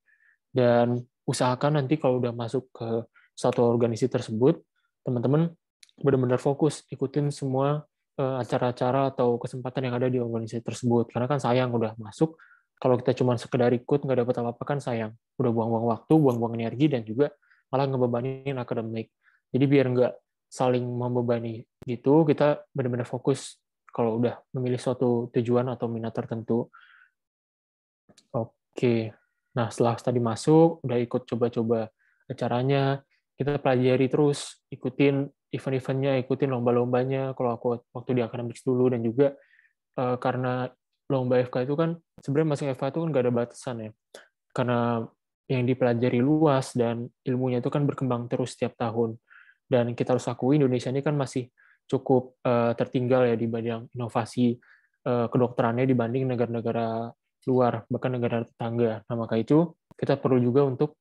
D: Dan usahakan nanti kalau udah masuk ke satu organisasi tersebut, teman-teman benar-benar fokus ikutin semua acara-acara atau kesempatan yang ada di organisasi tersebut. Karena kan sayang udah masuk, kalau kita cuma sekedar ikut nggak dapat apa-apa kan sayang. Udah buang-buang waktu, buang-buang energi, dan juga malah ngebebanin akademik. Jadi biar nggak saling membebani gitu, kita benar-benar fokus kalau udah memilih suatu tujuan atau minat tertentu. Oke. Nah, setelah tadi masuk, udah ikut coba-coba acaranya, kita pelajari terus, ikutin event-eventnya, ikutin lomba-lombanya kalau aku waktu di akademik dulu. Dan juga karena lomba FK itu kan sebenarnya masing FK itu kan nggak ada batasan ya, karena yang dipelajari luas dan ilmunya itu kan berkembang terus setiap tahun. Dan kita harus akui Indonesia ini kan masih cukup tertinggal ya di bidang inovasi kedokterannya dibanding negara-negara luar, bahkan negara tetangga. Nah, maka itu kita perlu juga untuk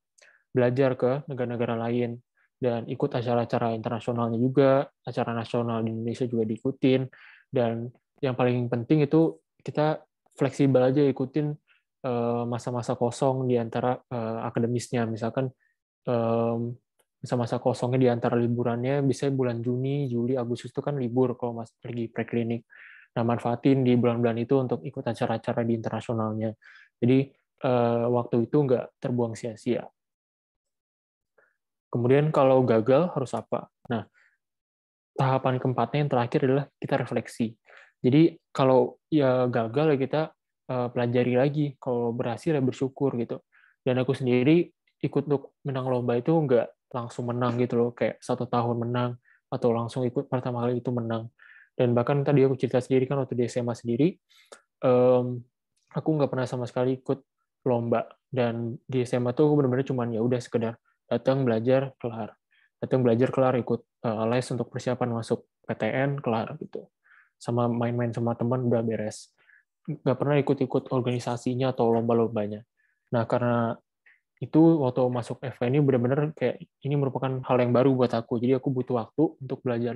D: belajar ke negara-negara lain dan ikut acara-acara internasionalnya juga, acara nasional di Indonesia juga diikutin. Dan yang paling penting itu kita fleksibel aja ikutin masa-masa kosong di antara akademisnya. Misalkan masa-masa kosongnya di antara liburannya bisa bulan Juni, Juli, Agustus itu kan libur kalau masih pergi preklinik. Nah, manfaatin di bulan-bulan itu untuk ikut acara-acara di internasionalnya. Jadi waktu itu nggak terbuang sia-sia. Kemudian kalau gagal harus apa? Nah, tahapan keempatnya yang terakhir adalah kita refleksi. Jadi kalau ya gagal ya kita pelajari lagi. Kalau berhasil ya bersyukur gitu. Dan aku sendiri ikut untuk menang lomba itu nggak langsung menang gitu loh, kayak 1 tahun menang atau langsung ikut pertama kali itu menang. Dan bahkan tadi aku cerita sendiri kan waktu di SMA sendiri, aku nggak pernah sama sekali ikut lomba. Dan di SMA tuh aku benar-benar cuman ya udah sekedar datang belajar kelar, datang belajar kelar, ikut les untuk persiapan masuk PTN kelar gitu, sama main-main sama teman udah beres. Nggak pernah ikut-ikut organisasinya atau lomba-lombanya. Nah, karena itu waktu masuk FK ini benar-benar kayak ini merupakan hal yang baru buat aku. Jadi aku butuh waktu untuk belajar.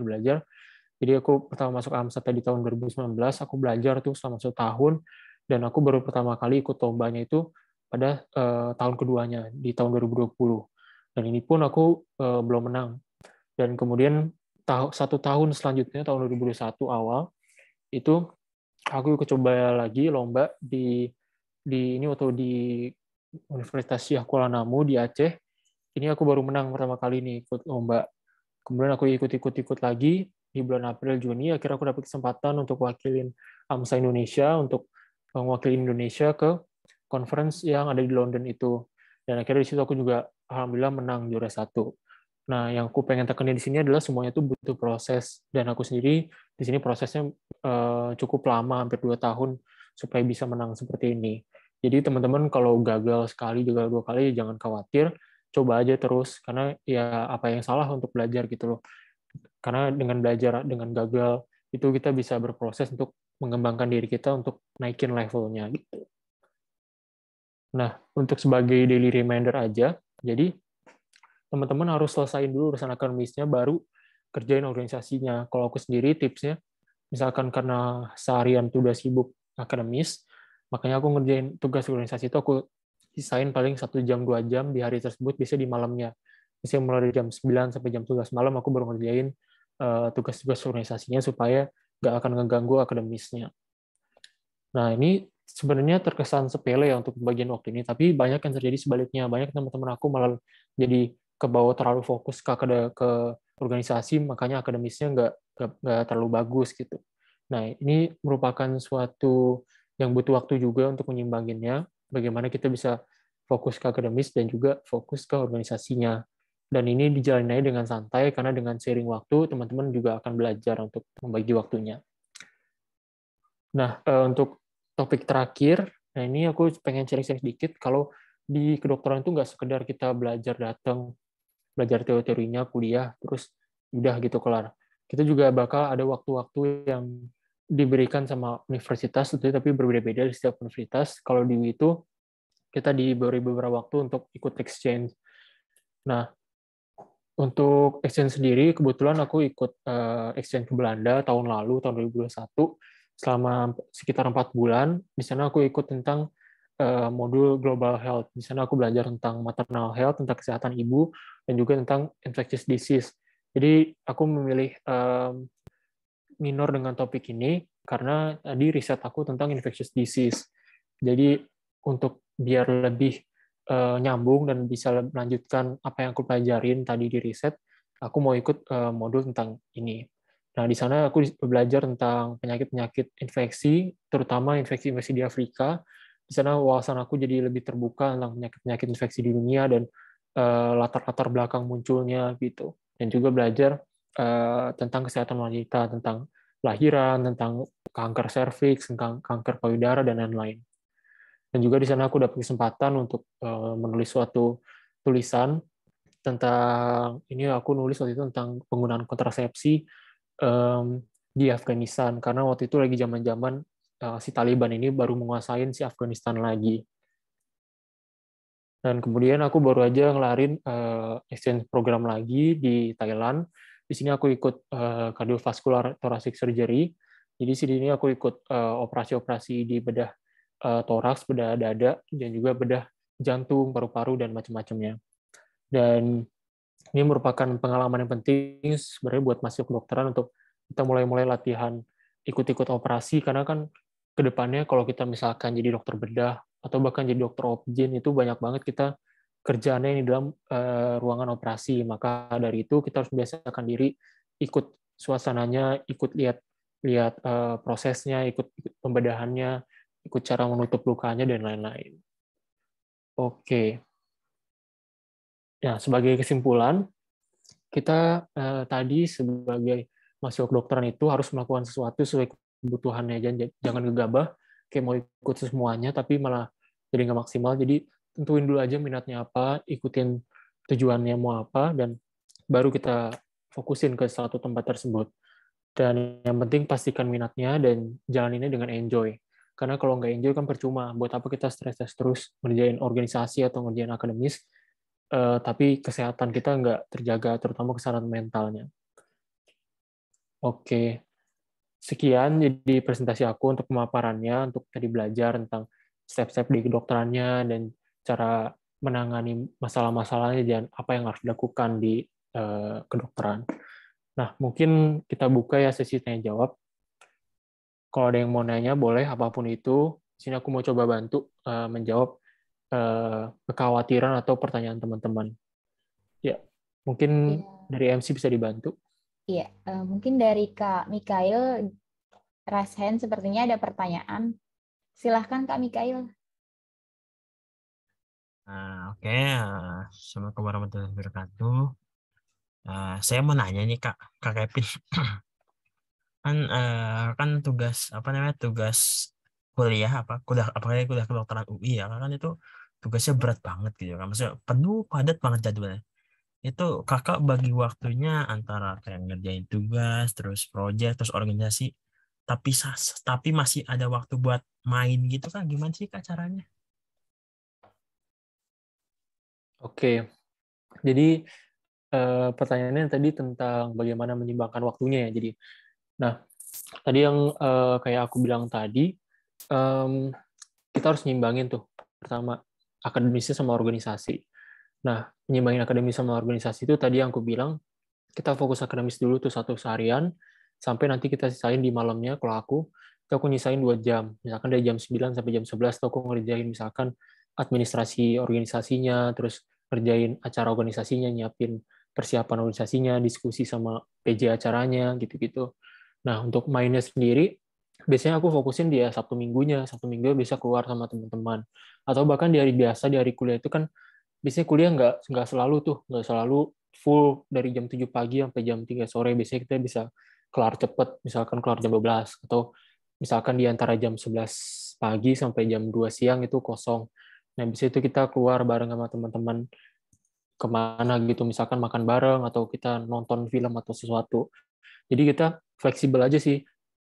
D: Jadi aku pertama masuk AMSAT di tahun 2019, aku belajar tuh selama 1 tahun, dan aku baru pertama kali ikut lombanya itu pada tahun keduanya, di tahun 2020. Dan ini pun aku belum menang. Dan kemudian 1 tahun selanjutnya, tahun 2021 awal, itu aku ikut coba lagi lomba di ini waktu di Universitas Syah Kuala Namu di Aceh. Ini aku baru menang pertama kali nih ikut lomba. Kemudian aku ikut lagi di bulan April Juni. Akhirnya aku dapat kesempatan untuk wakilin AMSA Indonesia, untuk mewakili Indonesia ke conference yang ada di London itu. Dan akhirnya di situ aku juga alhamdulillah menang juara 1. Nah, yang aku pengen tekannya di sini adalah semuanya itu butuh proses. Dan aku sendiri di sini prosesnya cukup lama, hampir 2 tahun, supaya bisa menang seperti ini. Jadi teman-teman kalau gagal sekali, gagal 2 kali, jangan khawatir, coba aja terus. Karena ya apa yang salah untuk belajar gitu loh. Karena dengan belajar, dengan gagal, itu kita bisa berproses untuk mengembangkan diri kita untuk naikin levelnya gitu. Nah, untuk sebagai daily reminder aja, jadi teman-teman harus selesaiin dulu urusan akademisnya, baru kerjain organisasinya. Kalau aku sendiri tipsnya, misalkan karena seharian tuh udah sibuk akademis, makanya aku ngerjain tugas organisasi itu aku sisain paling 1 jam 2 jam di hari tersebut, bisa di malamnya. Misalnya mulai dari jam 9 sampai jam 11 malam aku baru ngerjain tugas-tugas organisasinya supaya nggak akan ngeganggu akademisnya. Nah, ini sebenarnya terkesan sepele ya untuk bagian waktu ini, tapi banyak yang terjadi sebaliknya. Banyak teman-teman aku malah jadi kebawa terlalu fokus ke organisasi, makanya akademisnya nggak terlalu bagus gitu. Nah, ini merupakan suatu yang butuh waktu juga untuk menyimbanginnya, bagaimana kita bisa fokus ke akademis dan juga fokus ke organisasinya. Dan ini dijalani dengan santai, karena dengan seiring waktu, teman-teman juga akan belajar untuk membagi waktunya. Nah, untuk topik terakhir, nah ini aku pengen sharing sedikit, kalau di kedokteran itu nggak sekedar kita belajar datang, belajar teori-teorinya, kuliah, terus udah gitu kelar. Kita juga bakal ada waktu-waktu yang diberikan sama universitas, tapi berbeda-beda di setiap universitas. Kalau di itu, kita diberi beberapa waktu untuk ikut exchange. Nah, untuk exchange sendiri, kebetulan aku ikut exchange ke Belanda tahun lalu, tahun 2021, selama sekitar 4 bulan. Di sana aku ikut tentang modul Global Health. Di sana aku belajar tentang maternal health, tentang kesehatan ibu, dan juga tentang infectious disease. Jadi aku memilih minor dengan topik ini karena tadi riset aku tentang infectious disease. Jadi untuk biar lebih nyambung dan bisa melanjutkan apa yang aku pelajarin tadi di riset, aku mau ikut modul tentang ini. Nah, di sana aku belajar tentang penyakit-penyakit infeksi, terutama infeksi-infeksi di Afrika. Di sana wawasan aku jadi lebih terbuka tentang penyakit-penyakit infeksi di dunia, dan latar-latar belakang munculnya gitu, dan juga belajar tentang kesehatan wanita, tentang lahiran, tentang kanker serviks, tentang kanker payudara dan lain-lain. Dan juga di sana aku dapat kesempatan untuk menulis suatu tulisan tentang ini, aku nulis waktu itu tentang penggunaan kontrasepsi di Afghanistan, karena waktu itu lagi zaman-zaman si Taliban ini baru menguasain si Afghanistan lagi. Dan kemudian aku baru aja ngelarin exchange program lagi di Thailand. Di sini aku ikut cardiovascular thoracic surgery. Jadi di sini aku ikut operasi-operasi di bedah toraks, bedah dada, dan juga bedah jantung, paru-paru, dan macam-macamnya. Dan ini merupakan pengalaman yang penting sebenarnya buat masuk kedokteran, untuk kita mulai-mulai latihan ikut-ikut operasi, karena kan kedepannya kalau kita misalkan jadi dokter bedah atau bahkan jadi dokter obgyn, itu banyak banget kita kerjaannya di dalam ruangan operasi. Maka dari itu kita harus biasakan diri ikut suasananya, ikut lihat prosesnya, ikut pembedahannya, ikut cara menutup lukanya, dan lain-lain. Oke. Nah, sebagai kesimpulan, kita tadi sebagai mahasiswa kedokteran itu harus melakukan sesuatu sesuai kebutuhannya, jangan gegabah kayak mau ikut semuanya tapi malah jadi nggak maksimal. Jadi tentuin dulu aja minatnya apa, ikutin tujuannya mau apa, dan baru kita fokusin ke satu tempat tersebut. Dan yang penting pastikan minatnya dan jalaninnya dengan enjoy. Karena kalau nggak enjoy kan percuma. Buat apa kita stres terus ngerjain organisasi atau ngerjain akademis, tapi kesehatan kita nggak terjaga, terutama kesehatan mentalnya. Oke, sekian jadi presentasi aku untuk pemaparannya, untuk tadi belajar tentang step-step di kedokterannya dan cara menangani masalah-masalahnya dan apa yang harus dilakukan di kedokteran. Nah, mungkin kita buka ya sesi tanya-jawab. Kalau ada yang mau nanya, boleh apapun itu. Di sini aku mau coba bantu menjawab kekhawatiran atau pertanyaan teman-teman. Ya, mungkin dari MC bisa dibantu.
A: Iya, mungkin dari Kak Mikail, raise hand, sepertinya ada pertanyaan. Silahkan Kak Mikail.
B: Oke. Assalamualaikum warahmatullahi wabarakatuh. Saya mau nanya nih Kak Kevin. kan tugas tugas kuliah apalagi kuliah kedokteran UI ya kan, itu tugasnya berat banget gitu kan, maksudnya penuh padat banget jadwalnya. Itu kakak bagi waktunya antara kayak ngerjain tugas, terus proyek, terus organisasi, tapi masih ada waktu buat main gitu kan, gimana sih Kak caranya?
D: Oke, jadi pertanyaannya tadi tentang bagaimana menyimbangkan waktunya ya. Jadi, nah tadi yang kayak aku bilang tadi, kita harus nyimbangin tuh pertama akademisnya sama organisasi. Nah, nyimbangin akademis sama organisasi itu tadi yang aku bilang, kita fokus akademis dulu tuh satu seharian, sampai nanti kita sisain di malamnya. Kalau aku nyisain 2 jam. Misalkan dari jam 9 sampai jam 11 tuh aku ngerjain misalkan administrasi organisasinya, terus ngerjain acara organisasinya, nyiapin persiapan organisasinya, diskusi sama PJ acaranya, gitu-gitu. Nah, untuk mainnya sendiri, biasanya aku fokusin di Sabtu Minggunya. Sabtu Minggu bisa keluar sama teman-teman. Atau bahkan di hari biasa, di hari kuliah itu kan, biasanya kuliah nggak selalu tuh, nggak selalu full dari jam 7 pagi sampai jam 3 sore. Biasanya kita bisa kelar cepet, misalkan kelar jam 12, atau misalkan di antara jam 11 pagi sampai jam 2 siang itu kosong. Nah, bisa itu kita keluar bareng sama teman-teman kemana gitu, misalkan makan bareng, atau kita nonton film atau sesuatu. Jadi kita fleksibel aja sih,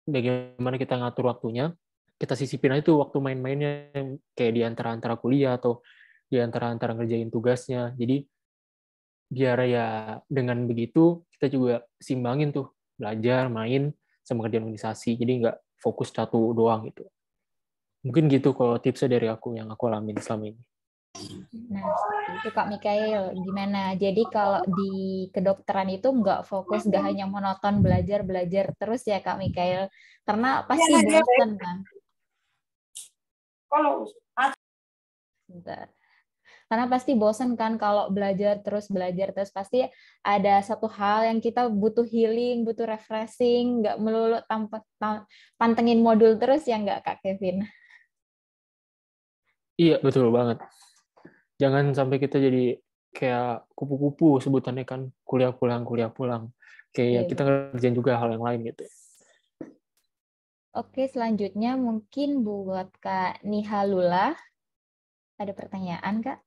D: bagaimana kita ngatur waktunya, kita sisipin aja tuh waktu main-mainnya, kayak di antara-antara kuliah, atau di antara-antara ngerjain tugasnya. Jadi biar ya dengan begitu kita juga simbangin tuh belajar, main, sama kerjaan organisasi. Jadi nggak fokus satu doang gitu. Mungkin gitu kalau tipsnya dari aku yang aku alamin selama ini.
A: Nah, seperti itu Kak Mikail. Gimana? Jadi kalau di kedokteran itu nggak fokus, nggak hanya monoton belajar terus ya Kak Mikail. Karena pasti bosan kan. Bentar. Karena pasti bosan kan kalau belajar terus, pasti ada satu hal yang kita butuh healing, butuh refreshing, nggak melulu pantengin modul terus ya nggak Kak Kevin?
D: Iya, betul banget. Jangan sampai kita jadi kayak kupu-kupu sebutannya kan, kuliah pulang. Kayak
A: Iya,
D: kita
A: betul.
D: ngerjain juga hal yang lain gitu.
A: Oke, selanjutnya mungkin buat Kak Nihalula. Ada pertanyaan, Kak?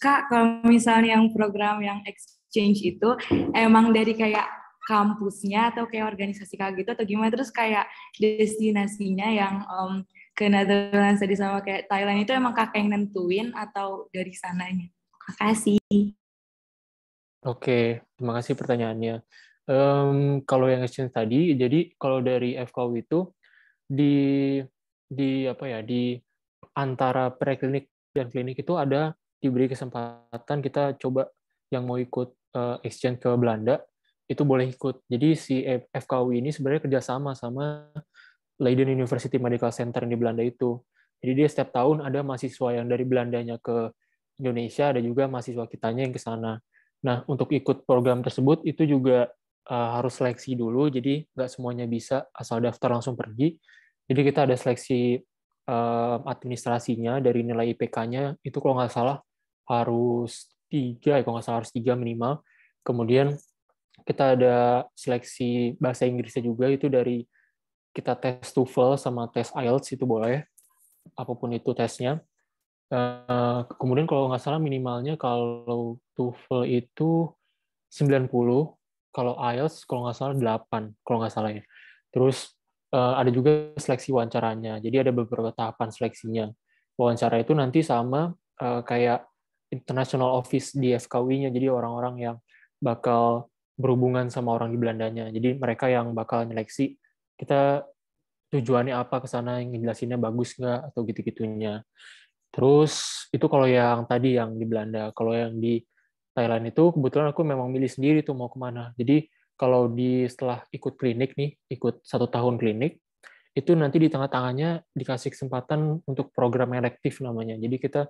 E: Kak, kalau misalnya yang program yang exchange itu emang dari kayak kampusnya atau kayak organisasi Kak gitu atau gimana? Terus kayak destinasinya yang ke Netherlands tadi sama kayak Thailand itu emang Kakak yang nentuin atau dari sananya? Makasih.
D: Oke, terima kasih pertanyaannya. Kalau yang exchange tadi, jadi kalau dari FKU itu di apa ya, di antara preklinik dan klinik itu ada diberi kesempatan kita coba yang mau ikut exchange ke Belanda itu boleh ikut. Jadi si FKU ini sebenarnya kerjasama sama Leiden University Medical Center di Belanda itu. Jadi dia setiap tahun ada mahasiswa yang dari Belandanya ke Indonesia, ada juga mahasiswa kitanya yang ke sana. Nah, untuk ikut program tersebut itu juga harus seleksi dulu, jadi nggak semuanya bisa asal daftar langsung pergi. Jadi kita ada seleksi administrasinya dari nilai IPK-nya, itu kalau nggak salah harus 3, kalau nggak salah harus 3 minimal. Kemudian kita ada seleksi bahasa Inggrisnya juga, itu dari kita tes TOEFL sama tes IELTS itu boleh, apapun itu tesnya. Kemudian kalau nggak salah minimalnya kalau TOEFL itu 90, kalau IELTS kalau nggak salah 8, kalau nggak salah ya. Terus ada juga seleksi wawancaranya, jadi ada beberapa tahapan seleksinya. Wawancara itu nanti sama kayak international office di FKUI-nya, jadi orang-orang yang bakal berhubungan sama orang di Belandanya. Jadi mereka yang bakal nyeleksi kita tujuannya apa ke sana, yang jelasinnya bagus nggak, atau gitu-gitunya. Terus itu kalau yang tadi yang di Belanda. Kalau yang di Thailand itu kebetulan aku memang milih sendiri tuh mau kemana. Jadi kalau setelah ikut klinik nih, ikut 1 tahun klinik, itu nanti di tengah-tengahnya dikasih kesempatan untuk program elektif namanya. Jadi kita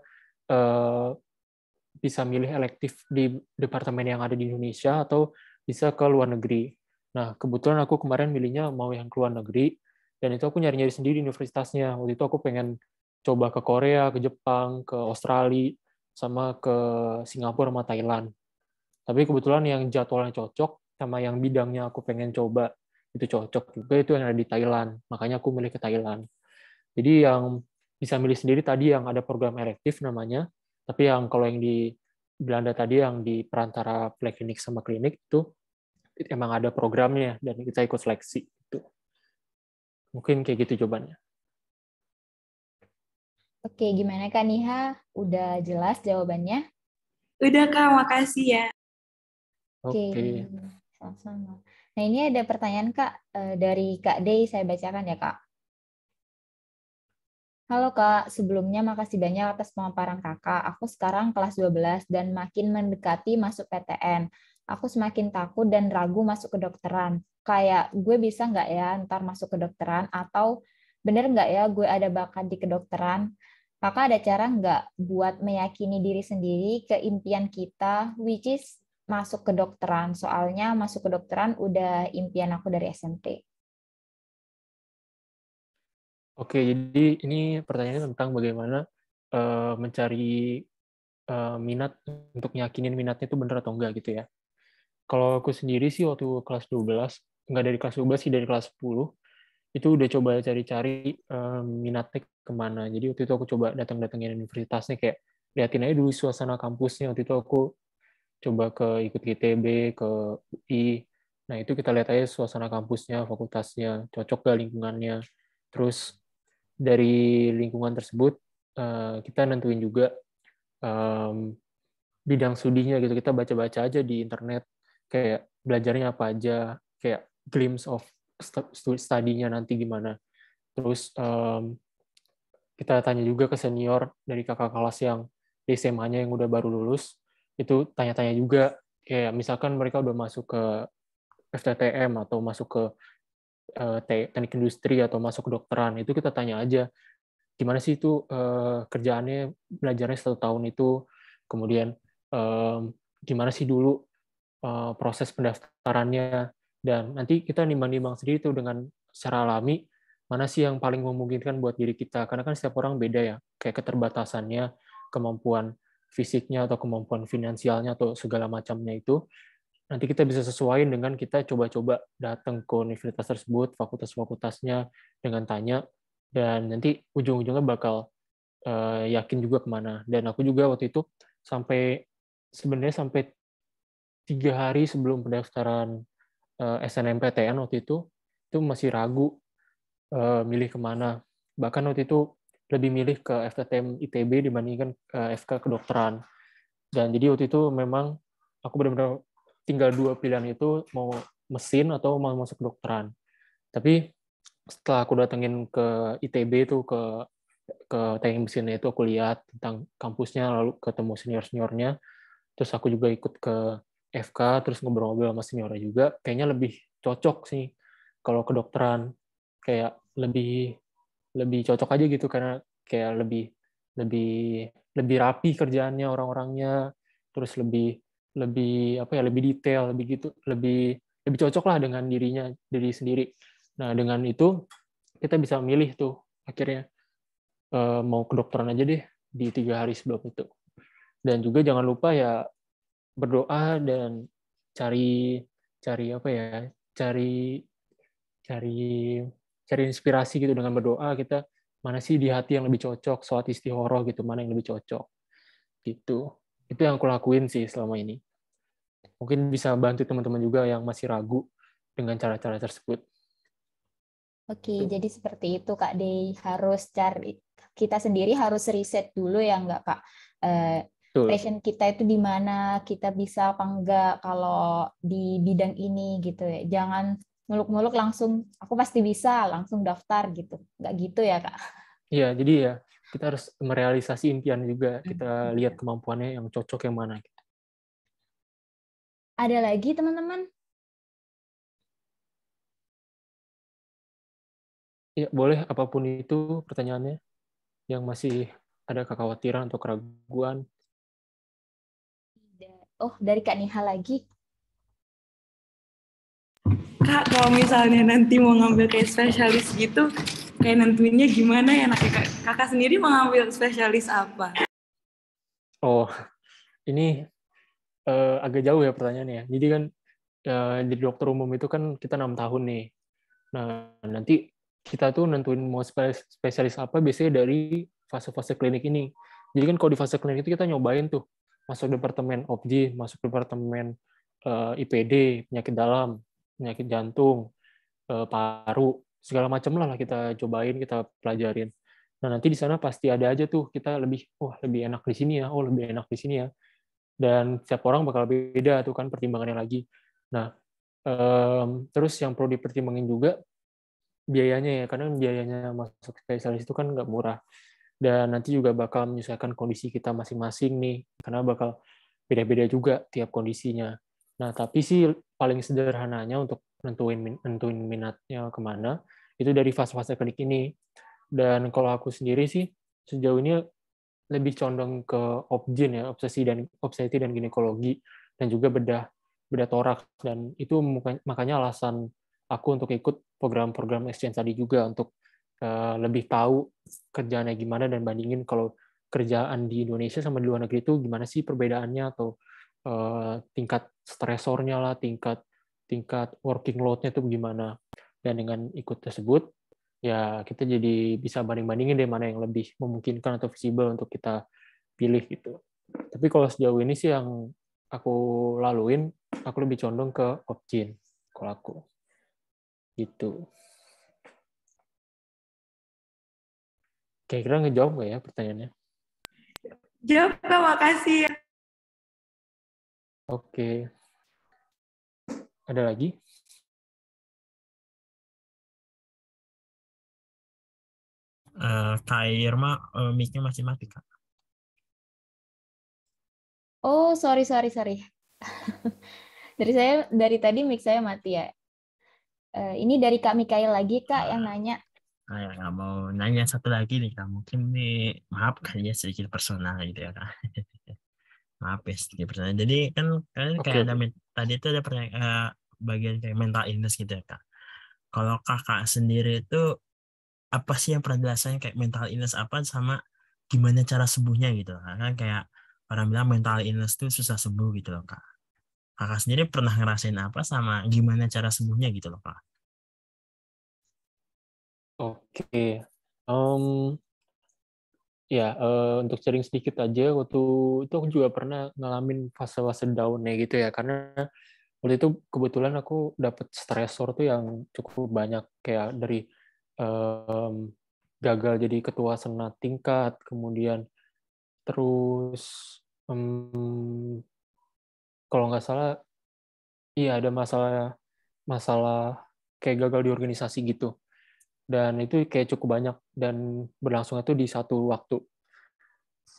D: bisa milih elektif di departemen yang ada di Indonesia atau bisa ke luar negeri. Nah, kebetulan aku kemarin milihnya mau yang ke luar negeri, dan itu aku nyari-nyari sendiri universitasnya. Waktu itu aku pengen coba ke Korea, ke Jepang, ke Australia, sama ke Singapura sama Thailand. Tapi kebetulan yang jadwalnya cocok sama yang bidangnya aku pengen coba itu cocok juga, itu yang ada di Thailand. Makanya aku milih ke Thailand. Jadi yang bisa milih sendiri tadi yang ada program elektif namanya, tapi yang kalau yang di Belanda tadi yang di perantara preklinik sama klinik itu emang ada programnya dan kita ikut seleksi itu. Mungkin kayak gitu jawabannya.
A: Oke, gimana Kak Niha? Udah jelas jawabannya?
E: Udah Kak, makasih ya.
A: Oke, sama-sama. Nah, ini ada pertanyaan Kak dari Kak Dey, saya bacakan ya Kak. Halo Kak, sebelumnya makasih banyak atas pemaparan Kakak. Aku sekarang kelas 12 dan makin mendekati masuk PTN. Aku semakin takut dan ragu masuk kedokteran. Kayak gue bisa nggak ya ntar masuk kedokteran, atau bener nggak ya gue ada bakat di kedokteran? Kakak ada cara nggak buat meyakini diri sendiri ke impian kita, which is masuk kedokteran? Soalnya masuk kedokteran udah impian aku dari SMP.
D: Oke, jadi ini pertanyaannya tentang bagaimana mencari minat untuk nyakinin minatnya itu bener atau enggak gitu ya. Kalau aku sendiri sih waktu kelas 12, enggak dari kelas 12 sih, dari kelas 10, itu udah coba cari-cari minatnya kemana. Jadi waktu itu aku coba datang-datangin universitasnya, kayak liatin aja dulu suasana kampusnya. Waktu itu aku coba ikut ITB, ke UI. Nah, itu kita lihat aja suasana kampusnya, fakultasnya, cocok gak lingkungannya. Terus dari lingkungan tersebut, kita nentuin juga bidang studinya gitu. Kita baca-baca aja di internet, kayak belajarnya apa aja, kayak glimpse of studinya nanti gimana. Terus kita tanya juga ke senior dari kakak kelas yang di SMA-nya yang udah baru lulus, itu tanya-tanya juga, kayak misalkan mereka udah masuk ke FTTM atau masuk ke teknik industri atau masuk ke dokteran, itu kita tanya aja, gimana sih itu kerjaannya, belajarnya 1 tahun itu, kemudian gimana sih dulu proses pendaftarannya, dan nanti kita nimbang-nimbang sendiri tuh dengan secara alami, mana sih yang paling memungkinkan buat diri kita, karena kan setiap orang beda ya, kayak keterbatasannya, kemampuan fisiknya atau kemampuan finansialnya atau segala macamnya itu, nanti kita bisa sesuaiin dengan kita coba-coba datang ke universitas tersebut, fakultas-fakultasnya dengan tanya, dan nanti ujung-ujungnya bakal yakin juga kemana. Dan aku juga waktu itu sebenarnya sampai 3 hari sebelum pendaftaran SNMPTN waktu itu masih ragu milih kemana. Bahkan waktu itu lebih milih ke FTTM ITB dibandingkan FK kedokteran. Dan jadi waktu itu memang aku benar-benar tinggal 2 pilihan itu, mau mesin atau mau masuk kedokteran. Tapi setelah aku datengin ke ITB itu, ke teknik mesinnya itu, aku lihat tentang kampusnya, lalu ketemu senior-seniornya, terus aku juga ikut ke FK, terus ngobrol-ngobrol sama seniornya juga, kayaknya lebih cocok sih kalau kedokteran, kayak lebih cocok aja gitu, karena kayak lebih rapi kerjaannya orang-orangnya, terus lebih detail, lebih cocok lah dengan diri sendiri. Nah, dengan itu kita bisa milih tuh akhirnya mau kedokteran aja deh di 3 hari sebelum itu. Dan juga jangan lupa ya berdoa dan cari inspirasi gitu. Dengan berdoa kita mana sih di hati yang lebih cocok, sholat istikharah gitu, mana yang lebih cocok gitu. Itu yang aku lakuin sih selama ini. Mungkin bisa bantu teman-teman juga yang masih ragu dengan cara-cara tersebut.
A: Oke, jadi seperti itu Kak Dey. Kita sendiri harus riset dulu ya nggak Kak? Passion kita itu di mana, kita bisa apa enggak kalau di bidang ini gitu ya. Jangan muluk-muluk langsung, aku pasti bisa, langsung daftar gitu. Nggak gitu ya Kak?
D: Iya, jadi ya kita harus merealisasi impian juga. Kita lihat kemampuannya yang cocok yang mana.
A: Ada lagi teman-teman?
D: Ya, boleh apapun itu pertanyaannya yang masih ada kekhawatiran atau keraguan.
A: Oh, dari Kak Niha lagi.
E: Kak, kalau misalnya nanti mau ngambil kayak spesialis gitu, kayak nentuinnya gimana ya? Nah, kakak sendiri mau ngambil spesialis apa?
D: Oh, ini agak jauh ya pertanyaannya. Jadi kan di dokter umum itu kan kita 6 tahun nih. Nah, nanti kita tuh nentuin mau spesialis apa biasanya dari fase-fase klinik ini. Jadi kan kalau di fase klinik itu kita nyobain tuh masuk departemen OBGYN, masuk departemen IPD, penyakit dalam, penyakit jantung, paru, segala macam lah kita cobain, kita pelajarin. Nah, nanti di sana pasti ada aja tuh kita lebih enak di sini ya, lebih enak di sini ya. Dan setiap orang bakal beda tuh kan pertimbangannya lagi. Nah, terus yang perlu dipertimbangin juga biayanya ya, karena biayanya masuk spesialis itu kan nggak murah. Dan nanti juga bakal menyesuaikan kondisi kita masing-masing nih, karena bakal beda-beda juga tiap kondisinya. Nah, tapi sih paling sederhananya untuk nentuin minatnya kemana, itu dari fase-fase klinik ini. Dan kalau aku sendiri sih, sejauh ini lebih condong ke OBGYN ya, obstetri dan ginekologi, dan juga bedah toraks. Dan itu makanya alasan aku untuk ikut program-program exchange tadi juga, untuk lebih tahu kerjaannya gimana dan bandingin kalau kerjaan di Indonesia sama di luar negeri itu gimana sih perbedaannya, atau tingkat stresornya lah, tingkat working load-nya itu gimana. Dan dengan ikut tersebut, ya kita jadi bisa banding-bandingin deh mana yang lebih memungkinkan atau visible untuk kita pilih gitu. Tapi kalau sejauh ini sih yang aku laluin, aku lebih condong ke OBGYN kalau aku. Gitu. Kira-kira ngejawab nggak ya pertanyaannya?
E: Jawab, Kak, makasih ya.
D: Oke. Ada lagi?
B: Kak Irma, mic-nya masih mati, Kak.
A: Oh, sorry. Dari tadi mic saya mati ya. Ini dari Kak Mikael lagi, Kak, yang nanya.
B: Nah, nggak mau nanya satu lagi nih, Kak. Mungkin nih, maaf kayaknya sedikit personal gitu ya, Kak. Maaf ya, sedikit personal. Jadi kan kayak ada tadi itu ada bagian kayak mental illness gitu ya, Kak. Kalau Kakak sendiri itu apa sih yang pernah dirasain kayak mental illness apa, sama gimana cara sembuhnya gitu? Karena kayak orang bilang mental illness tuh susah sembuh gitu loh Kak. Kakak sendiri pernah ngerasain apa sama gimana cara sembuhnya gitu loh Kak?
D: Oke. Ya, untuk sharing sedikit aja, waktu itu aku juga pernah ngalamin fase-fase down-nya gitu ya, karena waktu itu kebetulan aku dapet stresor tuh yang cukup banyak, kayak dari em, gagal jadi ketua senat tingkat, kemudian terus kalau nggak salah, iya ada masalah masalah kayak gagal di organisasi gitu, dan itu kayak cukup banyak dan berlangsungnya tuh di satu waktu.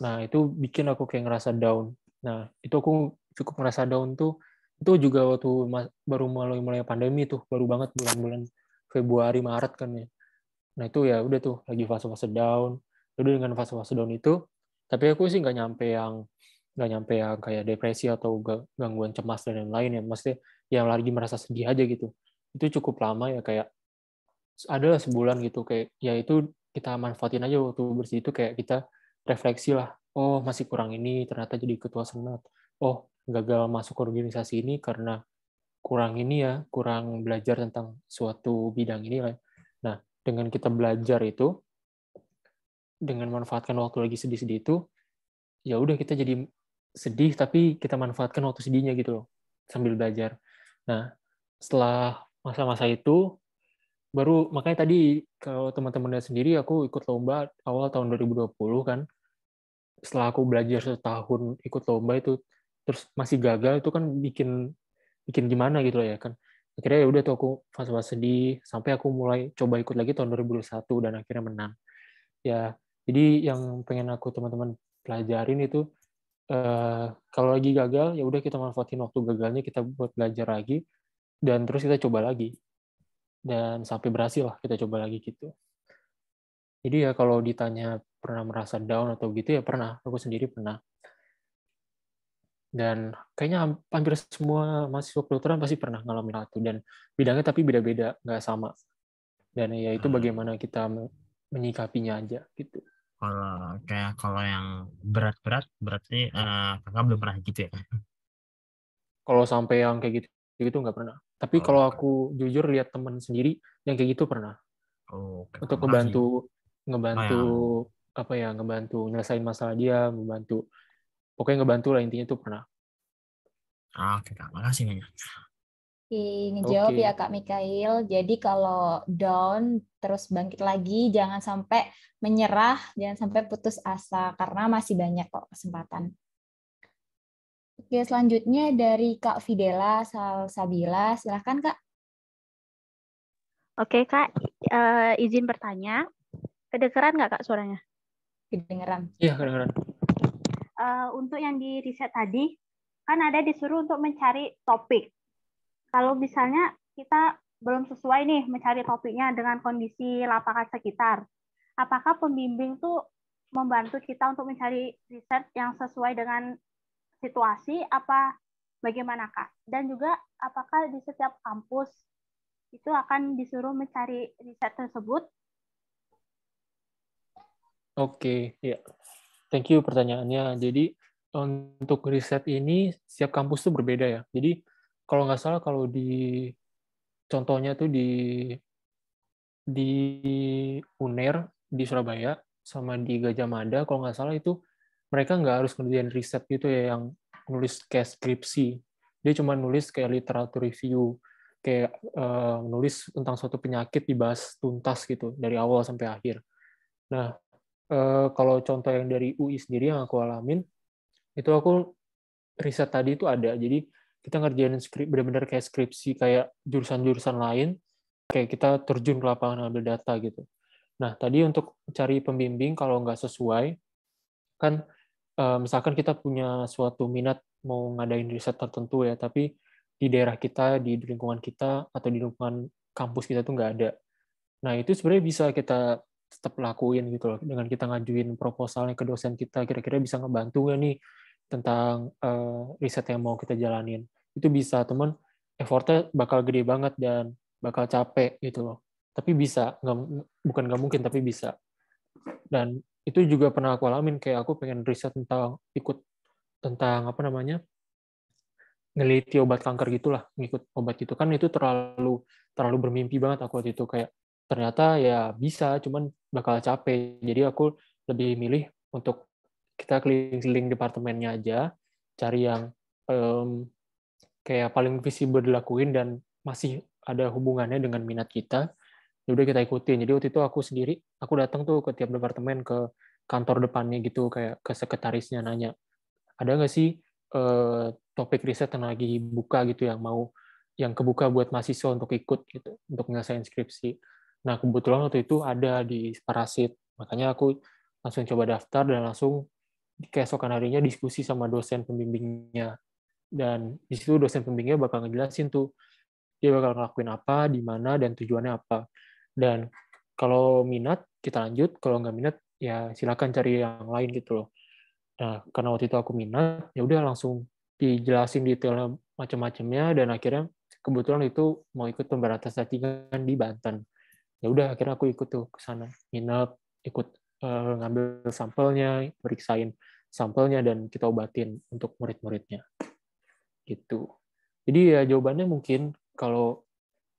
D: Nah, itu bikin aku kayak ngerasa down. Nah, itu aku cukup ngerasa down tuh, itu juga waktu baru mulai pandemi tuh, baru banget bulan-bulan Februari, Maret kan ya. Nah, itu ya udah tuh, lagi fase-fase down. Udah dengan fase-fase down itu, tapi aku sih nggak nyampe yang kayak depresi atau gangguan cemas dan lain-lain ya. Maksudnya yang lagi merasa sedih aja gitu. Itu cukup lama ya, kayak adalah sebulan gitu, kayak ya itu kita manfaatin aja waktu bersih itu, kayak kita refleksi lah, oh masih kurang ini ternyata jadi ketua senat, oh gagal masuk organisasi ini karena kurang ini ya, kurang belajar tentang suatu bidang ini lah. Nah, dengan kita belajar itu, dengan manfaatkan waktu lagi sedih-sedih itu, ya udah kita jadi sedih tapi kita manfaatkan waktu sedihnya gitu loh, sambil belajar. Nah, setelah masa-masa itu baru, makanya tadi kalau teman-teman lihat sendiri, aku ikut lomba awal tahun 2020 kan. Setelah aku belajar setahun ikut lomba itu, terus masih gagal, itu kan bikin bikin gimana gitu ya kan. Akhirnya ya udah tuh aku fase-fase sedih, sampai aku mulai coba ikut lagi tahun 2021 dan akhirnya menang. Ya, jadi yang pengen aku teman-teman pelajarin itu, kalau lagi gagal ya udah kita manfaatin waktu gagalnya kita buat belajar lagi, dan terus kita coba lagi, dan sampai berhasil lah kita coba lagi gitu. Jadi ya kalau ditanya pernah merasa down atau gitu ya pernah, aku sendiri pernah. Dan kayaknya hampir semua mahasiswa kedokteran pasti pernah ngalamin hal itu, dan bidangnya tapi beda-beda, nggak sama. Dan ya itu bagaimana kita menyikapinya aja gitu.
B: Kalau yang berat-berat berarti kakak belum pernah gitu ya?
D: Kalau sampai yang kayak gitu nggak pernah. Tapi kalau
B: Oke.
D: aku jujur lihat teman sendiri yang kayak gitu pernah.
B: Oke,
D: Untuk
B: makasih. Oh,
D: ngebantu
B: yang
D: apa ya, ngebantu nyelesain masalah dia, pokoknya ngebantu lah, intinya itu pernah.
B: oke Kak, makasih banyak.
A: Oke, ngejawab ya
D: Oke.
A: Kak Mikail. Jadi kalau down terus bangkit lagi, jangan sampai menyerah, jangan sampai putus asa karena masih banyak kok kesempatan. Oke, selanjutnya dari Kak Fidela Salsabila, silahkan Kak.
F: Oke Kak, izin bertanya. Kedengeran nggak Kak suaranya?
A: Kedengeran.
D: Iya, kadang-kadang.
F: Untuk yang di riset tadi, kan ada disuruh untuk mencari topik. Kalau misalnya kita belum sesuai nih mencari topiknya dengan kondisi lapangan sekitar, apakah pembimbing tuh membantu kita untuk mencari riset yang sesuai dengan situasi, apa bagaimana Kak? Dan juga apakah di setiap kampus itu akan disuruh mencari riset tersebut?
D: Oke, ya. Thank you pertanyaannya. Jadi untuk riset ini setiap kampus tuh berbeda ya. Jadi kalau nggak salah, kalau contohnya tuh di UNER di Surabaya sama di Gajah Mada, kalau nggak salah itu mereka nggak harus ngerjain riset gitu ya, yang nulis kayak skripsi. Dia cuma nulis kayak literatur review, kayak nulis tentang suatu penyakit dibahas tuntas gitu dari awal sampai akhir. Nah, kalau contoh yang dari UI sendiri yang aku alamin, itu aku riset tadi itu ada. Jadi kita ngerjain benar-benar kayak skripsi, kayak jurusan-jurusan lain, kayak kita terjun ke lapangan ambil data gitu. Nah, tadi untuk cari pembimbing kalau nggak sesuai, kan misalkan kita punya suatu minat mau ngadain riset tertentu ya, tapi di daerah kita, di lingkungan kita, atau di lingkungan kampus kita tuh nggak ada. Nah, itu sebenarnya bisa kita tetap lakuin gitu loh, dengan kita ngajuin proposalnya ke dosen kita, kira-kira bisa ngebantu nggak nih tentang riset yang mau kita jalanin. Itu bisa, teman, effortnya bakal gede banget dan bakal capek gitu loh. Tapi bisa, bukan nggak mungkin, tapi bisa. Dan itu juga pernah aku alamin, kayak aku pengen riset tentang ikut tentang apa namanya, ngeliti obat kanker gitulah, ngikut obat gitu kan, itu terlalu bermimpi banget aku waktu itu, kayak ternyata ya bisa, cuman bakal capek. Jadi aku lebih milih untuk kita keliling-keliling departemennya aja, cari yang kayak paling visible dilakuin dan masih ada hubungannya dengan minat kita, ya udah kita ikutin. Jadi waktu itu aku datang tuh ke tiap departemen, ke kantor depannya gitu, kayak ke sekretarisnya nanya, ada nggak sih topik riset yang lagi buka gitu yang kebuka buat mahasiswa untuk ikut gitu, untuk nyelesain skripsi. Nah, kebetulan waktu itu ada di Parasit, makanya aku langsung coba daftar dan langsung keesokan harinya diskusi sama dosen pembimbingnya. Dan di situ dosen pembimbingnya bakal ngejelasin tuh, dia bakal ngelakuin apa, di mana, dan tujuannya apa. Dan kalau minat, kita lanjut. Kalau nggak minat, ya silakan cari yang lain gitu loh. Nah, karena waktu itu aku minat, ya udah langsung dijelasin detailnya macam-macamnya, dan akhirnya kebetulan itu mau ikut pemberantasan cacing di Banten. Ya udah, akhirnya aku ikut tuh ke sana. Minat, ikut ngambil sampelnya, periksain sampelnya, dan kita obatin untuk murid-muridnya. Gitu. Jadi ya jawabannya mungkin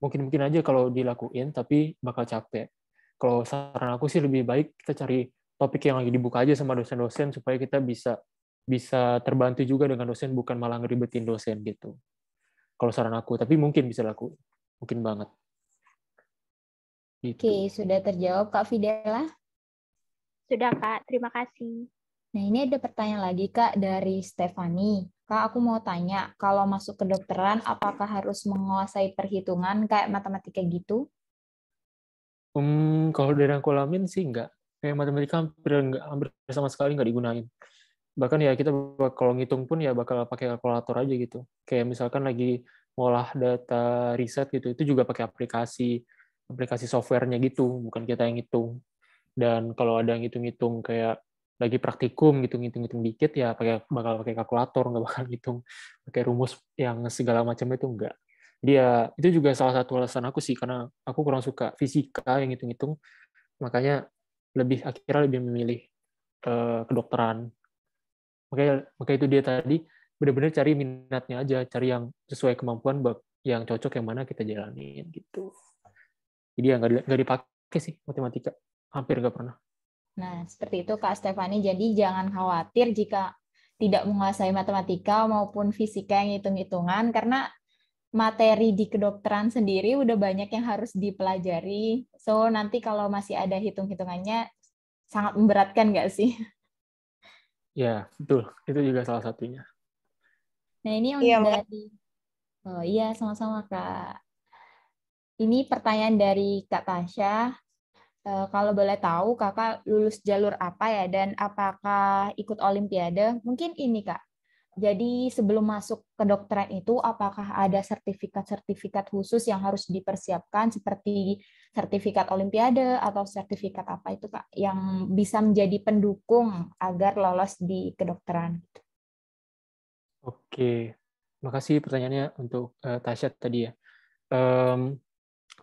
D: mungkin aja kalau dilakuin, tapi bakal capek. Kalau saran aku sih lebih baik kita cari topik yang lagi dibuka aja sama dosen-dosen supaya kita bisa terbantu juga dengan dosen, bukan malah ngeribetin dosen gitu. Kalau saran aku, tapi mungkin bisa laku, mungkin banget. Gitu.
A: Oke, sudah terjawab Kak Fidela.
F: Sudah, Kak. Terima kasih.
A: Nah, ini ada pertanyaan lagi, Kak, dari Stefani. Kak, aku mau tanya, kalau masuk kedokteran, apakah harus menguasai perhitungan kayak matematika gitu?
D: Kalau dari yang aku alamin sih enggak. Kayak matematika hampir sama sekali nggak digunain. Bahkan ya kita kalau ngitung pun ya bakal pakai kalkulator aja gitu. Kayak misalkan lagi ngolah data riset gitu, itu juga pakai aplikasi softwarenya gitu, bukan kita yang ngitung. Dan kalau ada yang ngitung-ngitung kayak lagi praktikum gitu, ngitung-ngitung dikit ya bakal pakai kalkulator, nggak bakal ngitung pakai rumus yang segala macam itu enggak. Dia itu juga salah satu alasan aku sih, karena aku kurang suka fisika yang ngitung-ngitung, makanya akhirnya lebih memilih kedokteran. Makanya itu dia tadi benar-benar cari minatnya aja, cari yang sesuai kemampuan, yang cocok yang mana kita jalanin gitu. Jadi ya nggak dipakai sih matematika, hampir nggak pernah.
A: Nah, seperti itu Kak Stefani. Jadi jangan khawatir jika tidak menguasai matematika maupun fisika yang hitung-hitungan, karena materi di kedokteran sendiri udah banyak yang harus dipelajari. So, nanti kalau masih ada hitung-hitungannya, sangat memberatkan nggak sih?
D: Ya, betul. Itu juga salah satunya.
A: Nah, ini yang
E: Iya,
A: dari... Oh iya, sama-sama Kak. Ini pertanyaan dari Kak Tasya. Kalau boleh tahu, Kakak lulus jalur apa ya? Dan apakah ikut Olimpiade? Mungkin ini, Kak. Jadi sebelum masuk ke kedokteran itu, apakah ada sertifikat-sertifikat khusus yang harus dipersiapkan seperti sertifikat Olimpiade atau sertifikat apa itu, Kak, yang bisa menjadi pendukung agar lolos di kedokteran?
D: Oke, makasih pertanyaannya untuk Tasya tadi ya.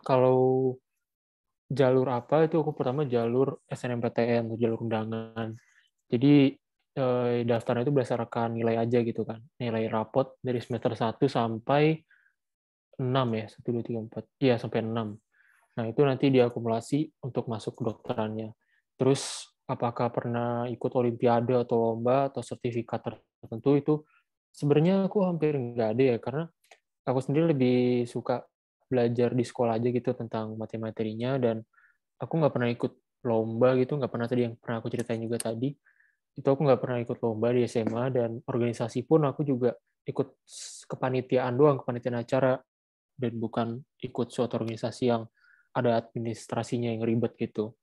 D: Kalau jalur apa itu aku pertama jalur SNMPTN, jalur undangan. Jadi daftarnya itu berdasarkan nilai aja gitu kan. Nilai rapot dari semester 1 sampai 6 ya, 1, 2, 3, 4. Iya, sampai 6. Nah, itu nanti diakumulasi untuk masuk kedokterannya. Terus, apakah pernah ikut olimpiade atau lomba atau sertifikat tertentu itu sebenarnya aku hampir nggak ada ya, karena aku sendiri lebih suka belajar di sekolah aja gitu tentang materi-materinya, dan aku nggak pernah ikut lomba gitu, nggak pernah tadi yang pernah aku ceritain juga tadi, itu aku nggak pernah ikut lomba di SMA, dan organisasi pun aku juga ikut kepanitiaan doang, kepanitiaan acara, dan bukan ikut suatu organisasi yang ada administrasinya yang ribet gitu.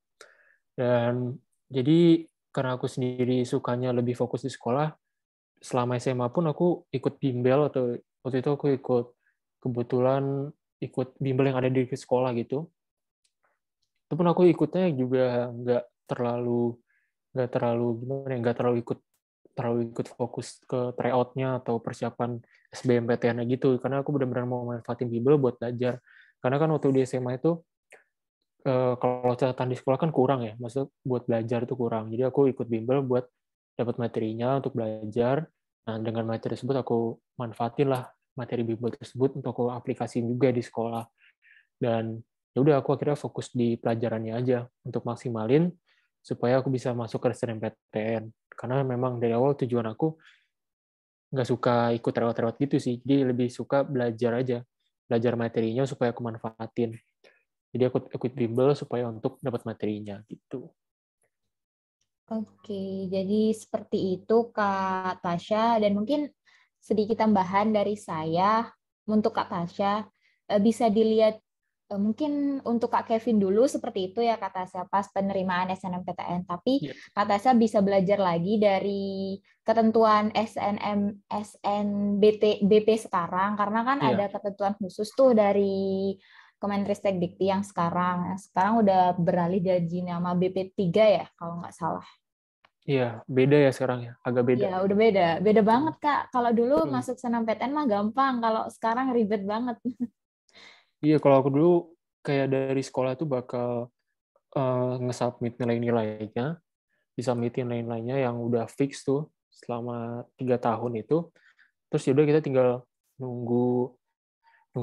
D: Dan jadi karena aku sendiri sukanya lebih fokus di sekolah, selama SMA pun aku ikut bimbel, atau waktu itu aku kebetulan ikut bimbel yang ada di sekolah gitu. Itu pun aku ikutnya juga nggak terlalu ikut fokus ke tryout-nya atau persiapan SBMPTN gitu, karena aku benar-benar mau manfaatin bimbel buat belajar. Karena kan waktu di SMA itu kalau catatan di sekolah kan kurang ya, maksudnya buat belajar itu kurang. Jadi aku ikut bimbel buat dapat materinya untuk belajar, Nah, dengan materi tersebut aku manfaatin lah materi bimbel tersebut untuk aku aplikasiin juga di sekolah. Dan ya udah aku akhirnya fokus di pelajarannya aja untuk maksimalin supaya aku bisa masuk ke SNMPTN. Karena memang dari awal tujuan aku nggak suka ikut lewat-lewat gitu sih. Jadi lebih suka belajar aja. Belajar materinya supaya aku manfaatin. Jadi aku ikut bimbel supaya untuk dapat materinya gitu.
A: Oke, jadi seperti itu Kak Tasya, dan mungkin sedikit tambahan dari saya untuk Kak Tasya, bisa dilihat mungkin untuk Kak Kevin dulu seperti itu ya Kak Tasya pas penerimaan SNMPTN, tapi
D: Iya.
A: Kak Tasya bisa belajar lagi dari ketentuan SNMPT BP sekarang, karena kan
D: Iya.
A: ada ketentuan khusus tuh dari Kemendristek-Dikti yang sekarang. Sekarang udah beralih jadi nama BP3 ya kalau nggak salah.
D: Iya, beda ya sekarang ya, agak beda.
A: Iya, udah beda. Beda banget, Kak. Kalau dulu
D: Hmm.
A: masuk SNMPTN mah gampang, kalau sekarang ribet banget.
D: Iya, kalau aku dulu kayak dari sekolah tuh bakal nge-submit nilai-nilainya, disubmitin nilai-nilainya yang udah fix tuh selama 3 tahun itu. Terus yaudah kita tinggal nunggu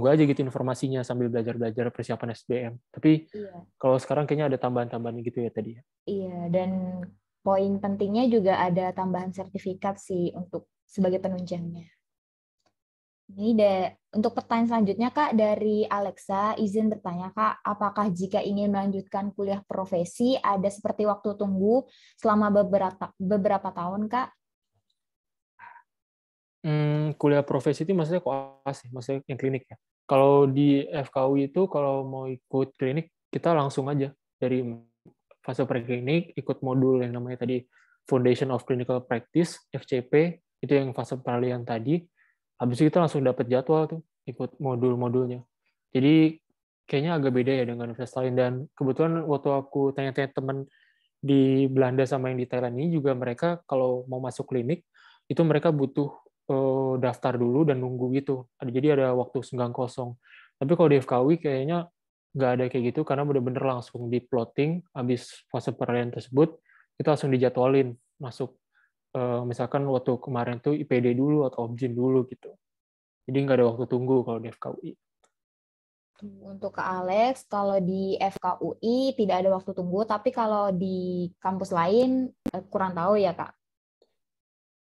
D: aja gitu informasinya sambil belajar-belajar persiapan SBM. Tapi
A: Iya,
D: kalau sekarang kayaknya ada tambahan-tambahan gitu ya tadi.
A: iya. Dan poin pentingnya juga ada tambahan sertifikat sih untuk sebagai penunjangnya. Ini untuk pertanyaan selanjutnya, Kak, dari Alexa, izin bertanya, Kak, apakah jika ingin melanjutkan kuliah profesi ada seperti waktu tunggu selama beberapa tahun, Kak?
D: Kuliah profesi itu maksudnya koas, maksudnya yang klinik ya. Kalau di FKUI itu kalau mau ikut klinik kita langsung aja dari fase preklinik ikut modul yang namanya tadi Foundation of Clinical Practice (FCP), itu yang fase peralihan tadi. Habis itu kita langsung dapat jadwal tuh ikut modul-modulnya. Jadi kayaknya agak beda ya dengan universitas lain, dan kebetulan waktu aku tanya-tanya teman di Belanda sama yang di Thailand ini juga, mereka kalau mau masuk klinik itu mereka butuh daftar dulu dan nunggu gitu. Jadi ada waktu senggang kosong. Tapi kalau di FKUI kayaknya nggak ada kayak gitu, karena bener-bener langsung di plotting habis fase peralihan tersebut, kita langsung dijadwalin masuk. Misalkan waktu kemarin tuh IPD dulu atau Objin dulu gitu. Jadi nggak ada waktu tunggu kalau di FKUI.
A: Untuk Kak Alex, kalau di FKUI tidak ada waktu tunggu, tapi kalau di kampus lain kurang tahu ya, Kak.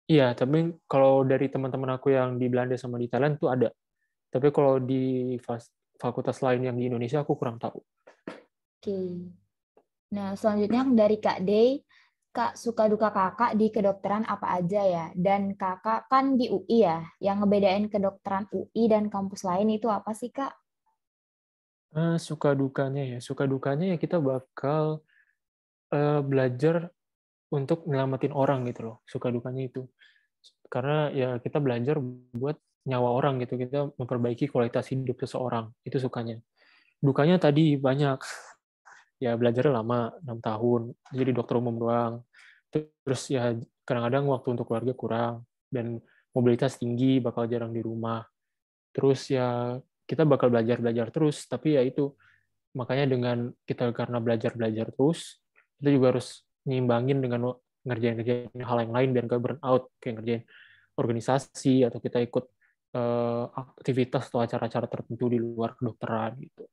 D: Iya, tapi kalau dari teman-teman aku yang di Belanda sama di Thailand tuh ada. Tapi kalau di fakultas lain yang di Indonesia aku kurang tahu.
A: Oke. Nah, selanjutnya dari Kak Day, Kak, suka duka kakak di kedokteran apa aja ya? Dan kakak kan di UI ya, yang ngebedain kedokteran UI dan kampus lain itu apa sih, Kak?
D: Suka dukanya ya kita bakal belajar untuk nyelamatin orang gitu loh. Suka dukanya itu. Karena ya kita belajar buat nyawa orang gitu, kita memperbaiki kualitas hidup seseorang. Itu sukanya. Dukanya tadi banyak. Ya belajarnya lama, 6 tahun, jadi dokter umum doang. Terus ya kadang-kadang waktu untuk keluarga kurang, dan mobilitas tinggi, bakal jarang di rumah. Terus ya kita bakal belajar-belajar terus, tapi ya itu, makanya dengan kita karena belajar-belajar terus, kita juga harus nyimbangin dengan ngerjain hal yang lain biar gak burn out, kayak ngerjain organisasi, atau kita ikut aktivitas atau acara-acara tertentu di luar kedokteran gitu.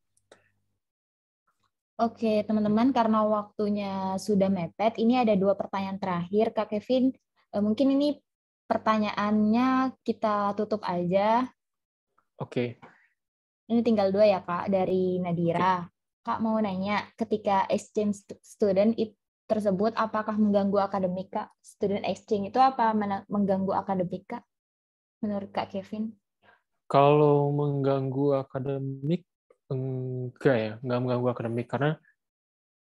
A: Oke, teman-teman, karena waktunya sudah mepet, ini ada 2 pertanyaan terakhir, Kak Kevin. Mungkin ini pertanyaannya kita tutup aja.
D: Oke.
A: Ini tinggal 2 ya, Kak, dari Nadira. Kak mau nanya, ketika exchange student tersebut, apakah mengganggu akademik, Kak? Student exchange itu apa mengganggu akademik, Kak? Menurut Kak Kevin?
D: Kalau mengganggu akademik, enggak mengganggu akademik, karena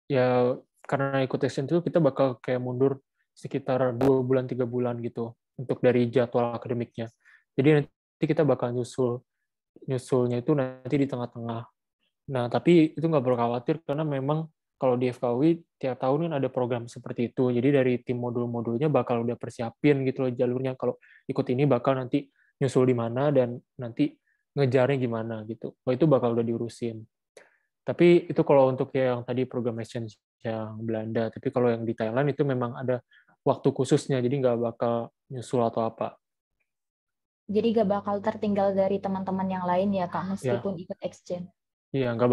D: ya karena ikut exchange itu kita bakal kayak mundur sekitar 2 bulan 3 bulan gitu untuk dari jadwal akademiknya. Jadi nanti kita bakal nyusulnya itu nanti di tengah-tengah. Nah, tapi itu nggak perlu khawatir karena memang kalau di FKUI tiap tahun kan ada program seperti itu. Jadi dari tim modul-modulnya bakal udah persiapin gitu loh jalurnya. Kalau ikut ini bakal nanti nyusul di mana dan nanti ngejarnya gimana gitu. Oh, itu bakal udah diurusin. Tapi itu kalau untuk yang tadi program exchange yang Belanda. Tapi kalau yang di Thailand itu memang ada waktu khususnya, jadi nggak bakal nyusul atau apa.
A: Jadi gak bakal tertinggal dari teman-teman yang lain ya Kak, meskipun ikut exchange.
D: Iya, nggak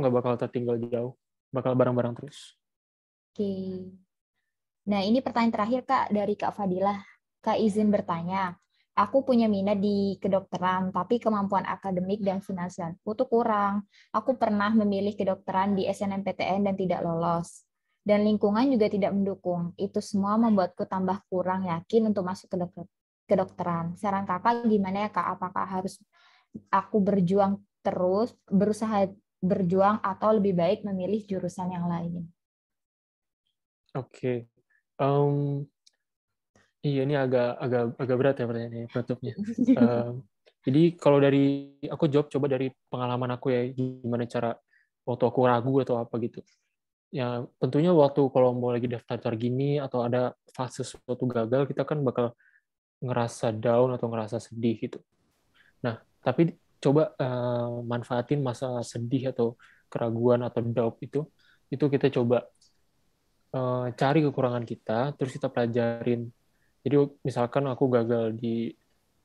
D: bakal tertinggal jauh. Bakal bareng-bareng terus.
A: Oke. Nah, ini pertanyaan terakhir Kak dari Kak Fadilah. Kak izin bertanya. Aku punya minat di kedokteran, tapi kemampuan akademik dan finansialku tuh kurang. Aku pernah memilih kedokteran di SNMPTN dan tidak lolos. Dan lingkungan juga tidak mendukung. Itu semua membuatku tambah kurang yakin untuk masuk ke kedokteran. Saran Kakak gimana ya Kak? Apakah harus aku berjuang terus, berusaha berjuang, atau lebih baik memilih jurusan yang lain?
D: Oke. Iya, ini agak berat ya pertanyaannya, penutupnya. Jadi kalau dari aku jawab coba dari pengalaman aku ya, gimana cara waktu aku ragu atau apa gitu. Ya tentunya waktu kalau mau lagi daftar gini atau ada fase suatu gagal, kita kan bakal ngerasa down atau ngerasa sedih gitu. Nah, tapi coba manfaatin masa sedih atau keraguan atau doubt itu kita coba cari kekurangan kita, terus kita pelajarin. Jadi misalkan aku gagal di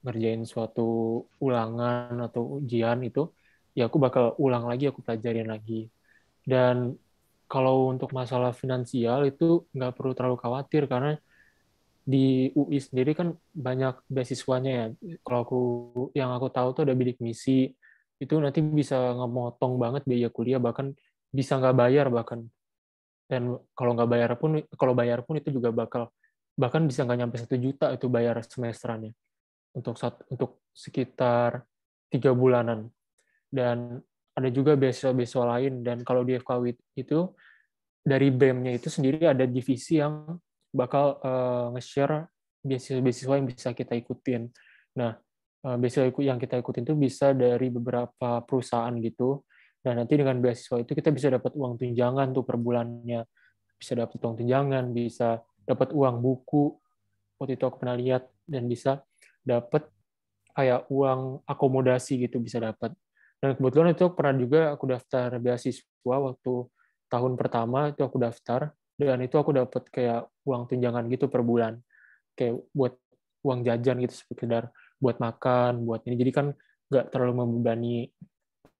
D: ngerjain suatu ulangan atau ujian itu, ya aku bakal ulang lagi, aku pelajarin lagi. Dan kalau untuk masalah finansial itu nggak perlu terlalu khawatir karena di UI sendiri kan banyak beasiswanya ya. Kalau yang aku tahu tuh ada bidik misi, itu nanti bisa ngemotong banget biaya kuliah, bahkan bisa nggak bayar bahkan. Dan kalau bayar pun itu juga bahkan bisa nggak nyampe 1 juta itu bayar semesterannya untuk sekitar 3 bulanan. Dan ada juga beasiswa lain, dan kalau di FKW itu dari BEM-nya itu sendiri ada divisi yang bakal nge-share beasiswa yang bisa kita ikutin. Nah, beasiswa yang kita ikutin itu bisa dari beberapa perusahaan gitu, dan nanti dengan beasiswa itu kita bisa dapat uang tunjangan tuh per bulannya, bisa dapat uang tunjangan, bisa dapat uang buku, waktu itu aku pernah lihat, dan bisa dapat kayak uang akomodasi gitu bisa dapat. Dan kebetulan itu pernah juga aku daftar beasiswa waktu tahun pertama itu aku daftar, dan itu aku dapat kayak uang tunjangan gitu per bulan, kayak buat uang jajan gitu sekedar buat makan, buat ini. Jadi kan nggak terlalu membebani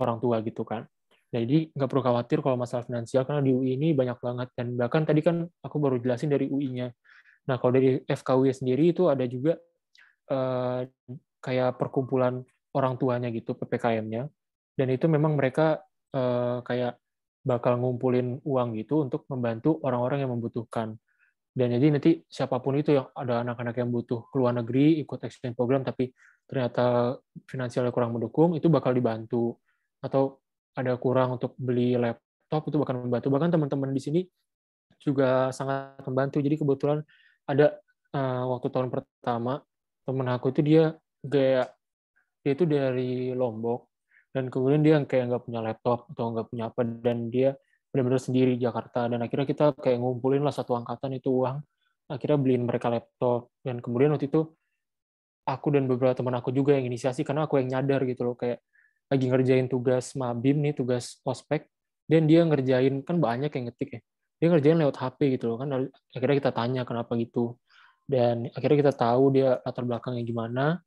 D: orang tua gitu kan. Nah, jadi nggak perlu khawatir kalau masalah finansial karena di UI ini banyak banget, dan bahkan tadi kan aku baru jelasin dari UI-nya. Nah, kalau dari FKW sendiri itu ada juga kayak perkumpulan orang tuanya gitu, PPKM-nya, dan itu memang mereka kayak bakal ngumpulin uang gitu untuk membantu orang-orang yang membutuhkan. Dan jadi nanti siapapun itu yang ada anak-anak yang butuh ke luar negeri, ikut exchange program, tapi ternyata finansialnya kurang mendukung, itu bakal dibantu. Atau ada kurang untuk beli laptop, itu bakal membantu. Bahkan teman-teman di sini juga sangat membantu. Jadi kebetulan ada waktu tahun pertama, temen aku itu dia itu dari Lombok, dan kemudian dia kayak nggak punya laptop atau nggak punya apa, dan dia benar-benar sendiri di Jakarta, dan akhirnya kita kayak ngumpulin lah satu angkatan itu uang, akhirnya beliin mereka laptop. Dan kemudian waktu itu aku dan beberapa teman aku juga yang inisiasi, karena aku yang nyadar gitu loh, kayak lagi ngerjain tugas Mabim nih, tugas ospek, dan dia ngerjain, kan banyak yang ngetik ya, dia ngerjain lewat HP gitu loh kan. Akhirnya kita tanya kenapa gitu, dan akhirnya kita tahu dia latar belakangnya gimana,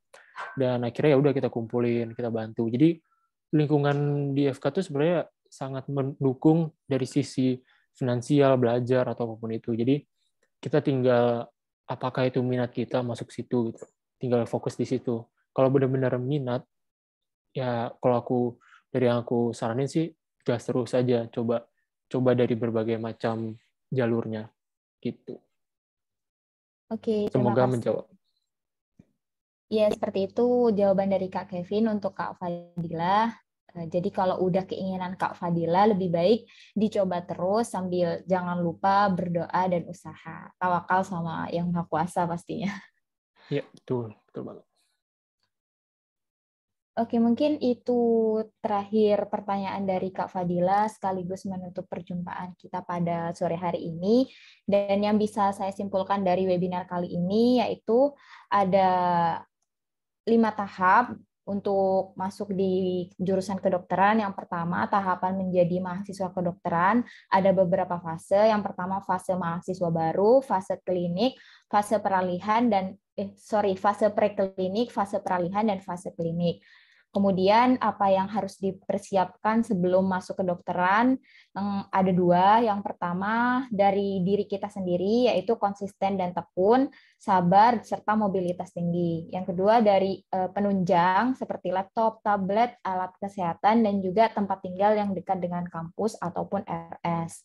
D: dan akhirnya ya udah kita kumpulin, kita bantu. Jadi lingkungan di FK itu sebenarnya sangat mendukung dari sisi finansial, belajar, atau apapun itu. Jadi kita tinggal apakah itu minat kita masuk situ gitu. Tinggal fokus di situ. Kalau benar-benar minat, ya kalau dari yang aku saranin sih gas terus saja, coba dari berbagai macam jalurnya gitu.
A: Oke, terima
D: Semoga
A: kasih.
D: menjawab.
A: Ya, seperti itu jawaban dari Kak Kevin untuk Kak Fadilah. Jadi kalau udah keinginan Kak Fadilah, lebih baik dicoba terus sambil jangan lupa berdoa dan usaha. Tawakal sama Yang Maha Kuasa pastinya.
D: Iya, betul banget.
A: Oke, mungkin itu terakhir pertanyaan dari Kak Fadilah sekaligus menutup perjumpaan kita pada sore hari ini. Dan yang bisa saya simpulkan dari webinar kali ini yaitu ada 5 tahap untuk masuk di jurusan kedokteran. Yang pertama, tahapan menjadi mahasiswa kedokteran. Ada beberapa fase. Yang pertama, fase mahasiswa baru, fase klinik, fase peralihan, dan fase preklinik, fase peralihan, dan fase klinik. Kemudian apa yang harus dipersiapkan sebelum masuk ke kedokteran? Ada dua. Yang pertama dari diri kita sendiri, yaitu konsisten dan tekun, sabar, serta mobilitas tinggi. Yang kedua dari penunjang seperti laptop, tablet, alat kesehatan, dan juga tempat tinggal yang dekat dengan kampus ataupun RS.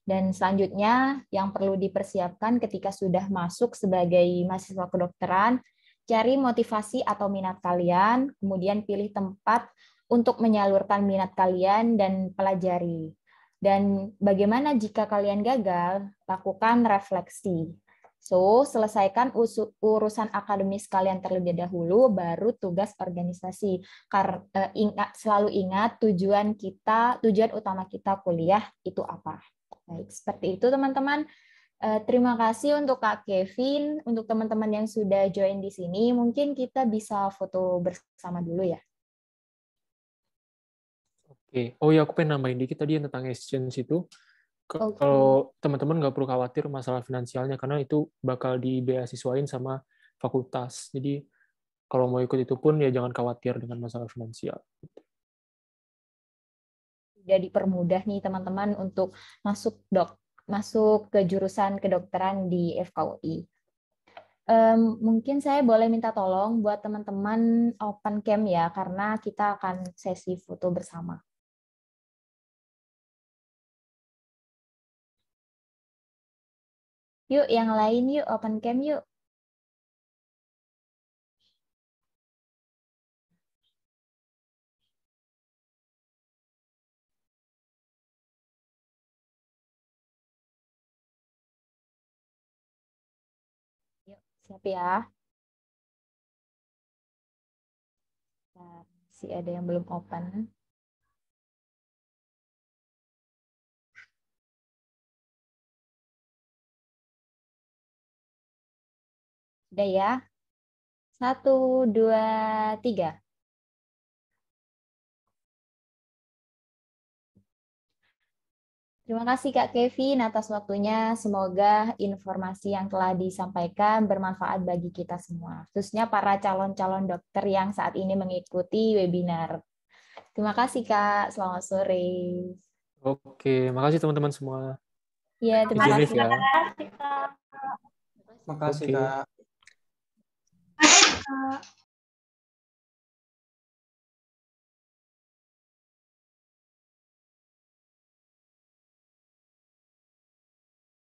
A: Dan selanjutnya yang perlu dipersiapkan ketika sudah masuk sebagai mahasiswa kedokteran, cari motivasi atau minat kalian, kemudian pilih tempat untuk menyalurkan minat kalian dan pelajari. Dan bagaimana jika kalian gagal? Lakukan refleksi. So, selesaikan urusan akademis kalian terlebih dahulu, baru tugas organisasi. Selalu ingat tujuan utama kita kuliah itu apa. Baik, seperti itu teman-teman. Terima kasih untuk Kak Kevin, untuk teman-teman yang sudah join di sini. Mungkin kita bisa foto bersama dulu ya.
D: Oke. Oh ya, aku pengen nambahin dikit tadi yang tentang exchange itu. Kalau teman-teman nggak perlu khawatir masalah finansialnya, karena itu bakal dibeasiswain sama fakultas. Jadi kalau mau ikut itu pun ya jangan khawatir dengan masalah finansial.
A: Jadi dipermudah nih teman-teman untuk masuk ke jurusan kedokteran di FKUI. Mungkin saya boleh minta tolong buat teman-teman open cam ya, karena kita akan sesi foto bersama. Yuk, yang lain yuk, open cam yuk. Yuk, siap ya. Masih ada yang belum open. Sudah ya. 1, 2, 3. Terima kasih Kak Kevin atas waktunya. Semoga informasi yang telah disampaikan bermanfaat bagi kita semua, khususnya para calon-calon dokter yang saat ini mengikuti webinar. Terima kasih Kak. Selamat sore.
D: Oke, makasih teman-teman semua.
A: Iya, terima kasih.
D: Ya.
C: Makasih Kak.
D: Oke.
F: Kak.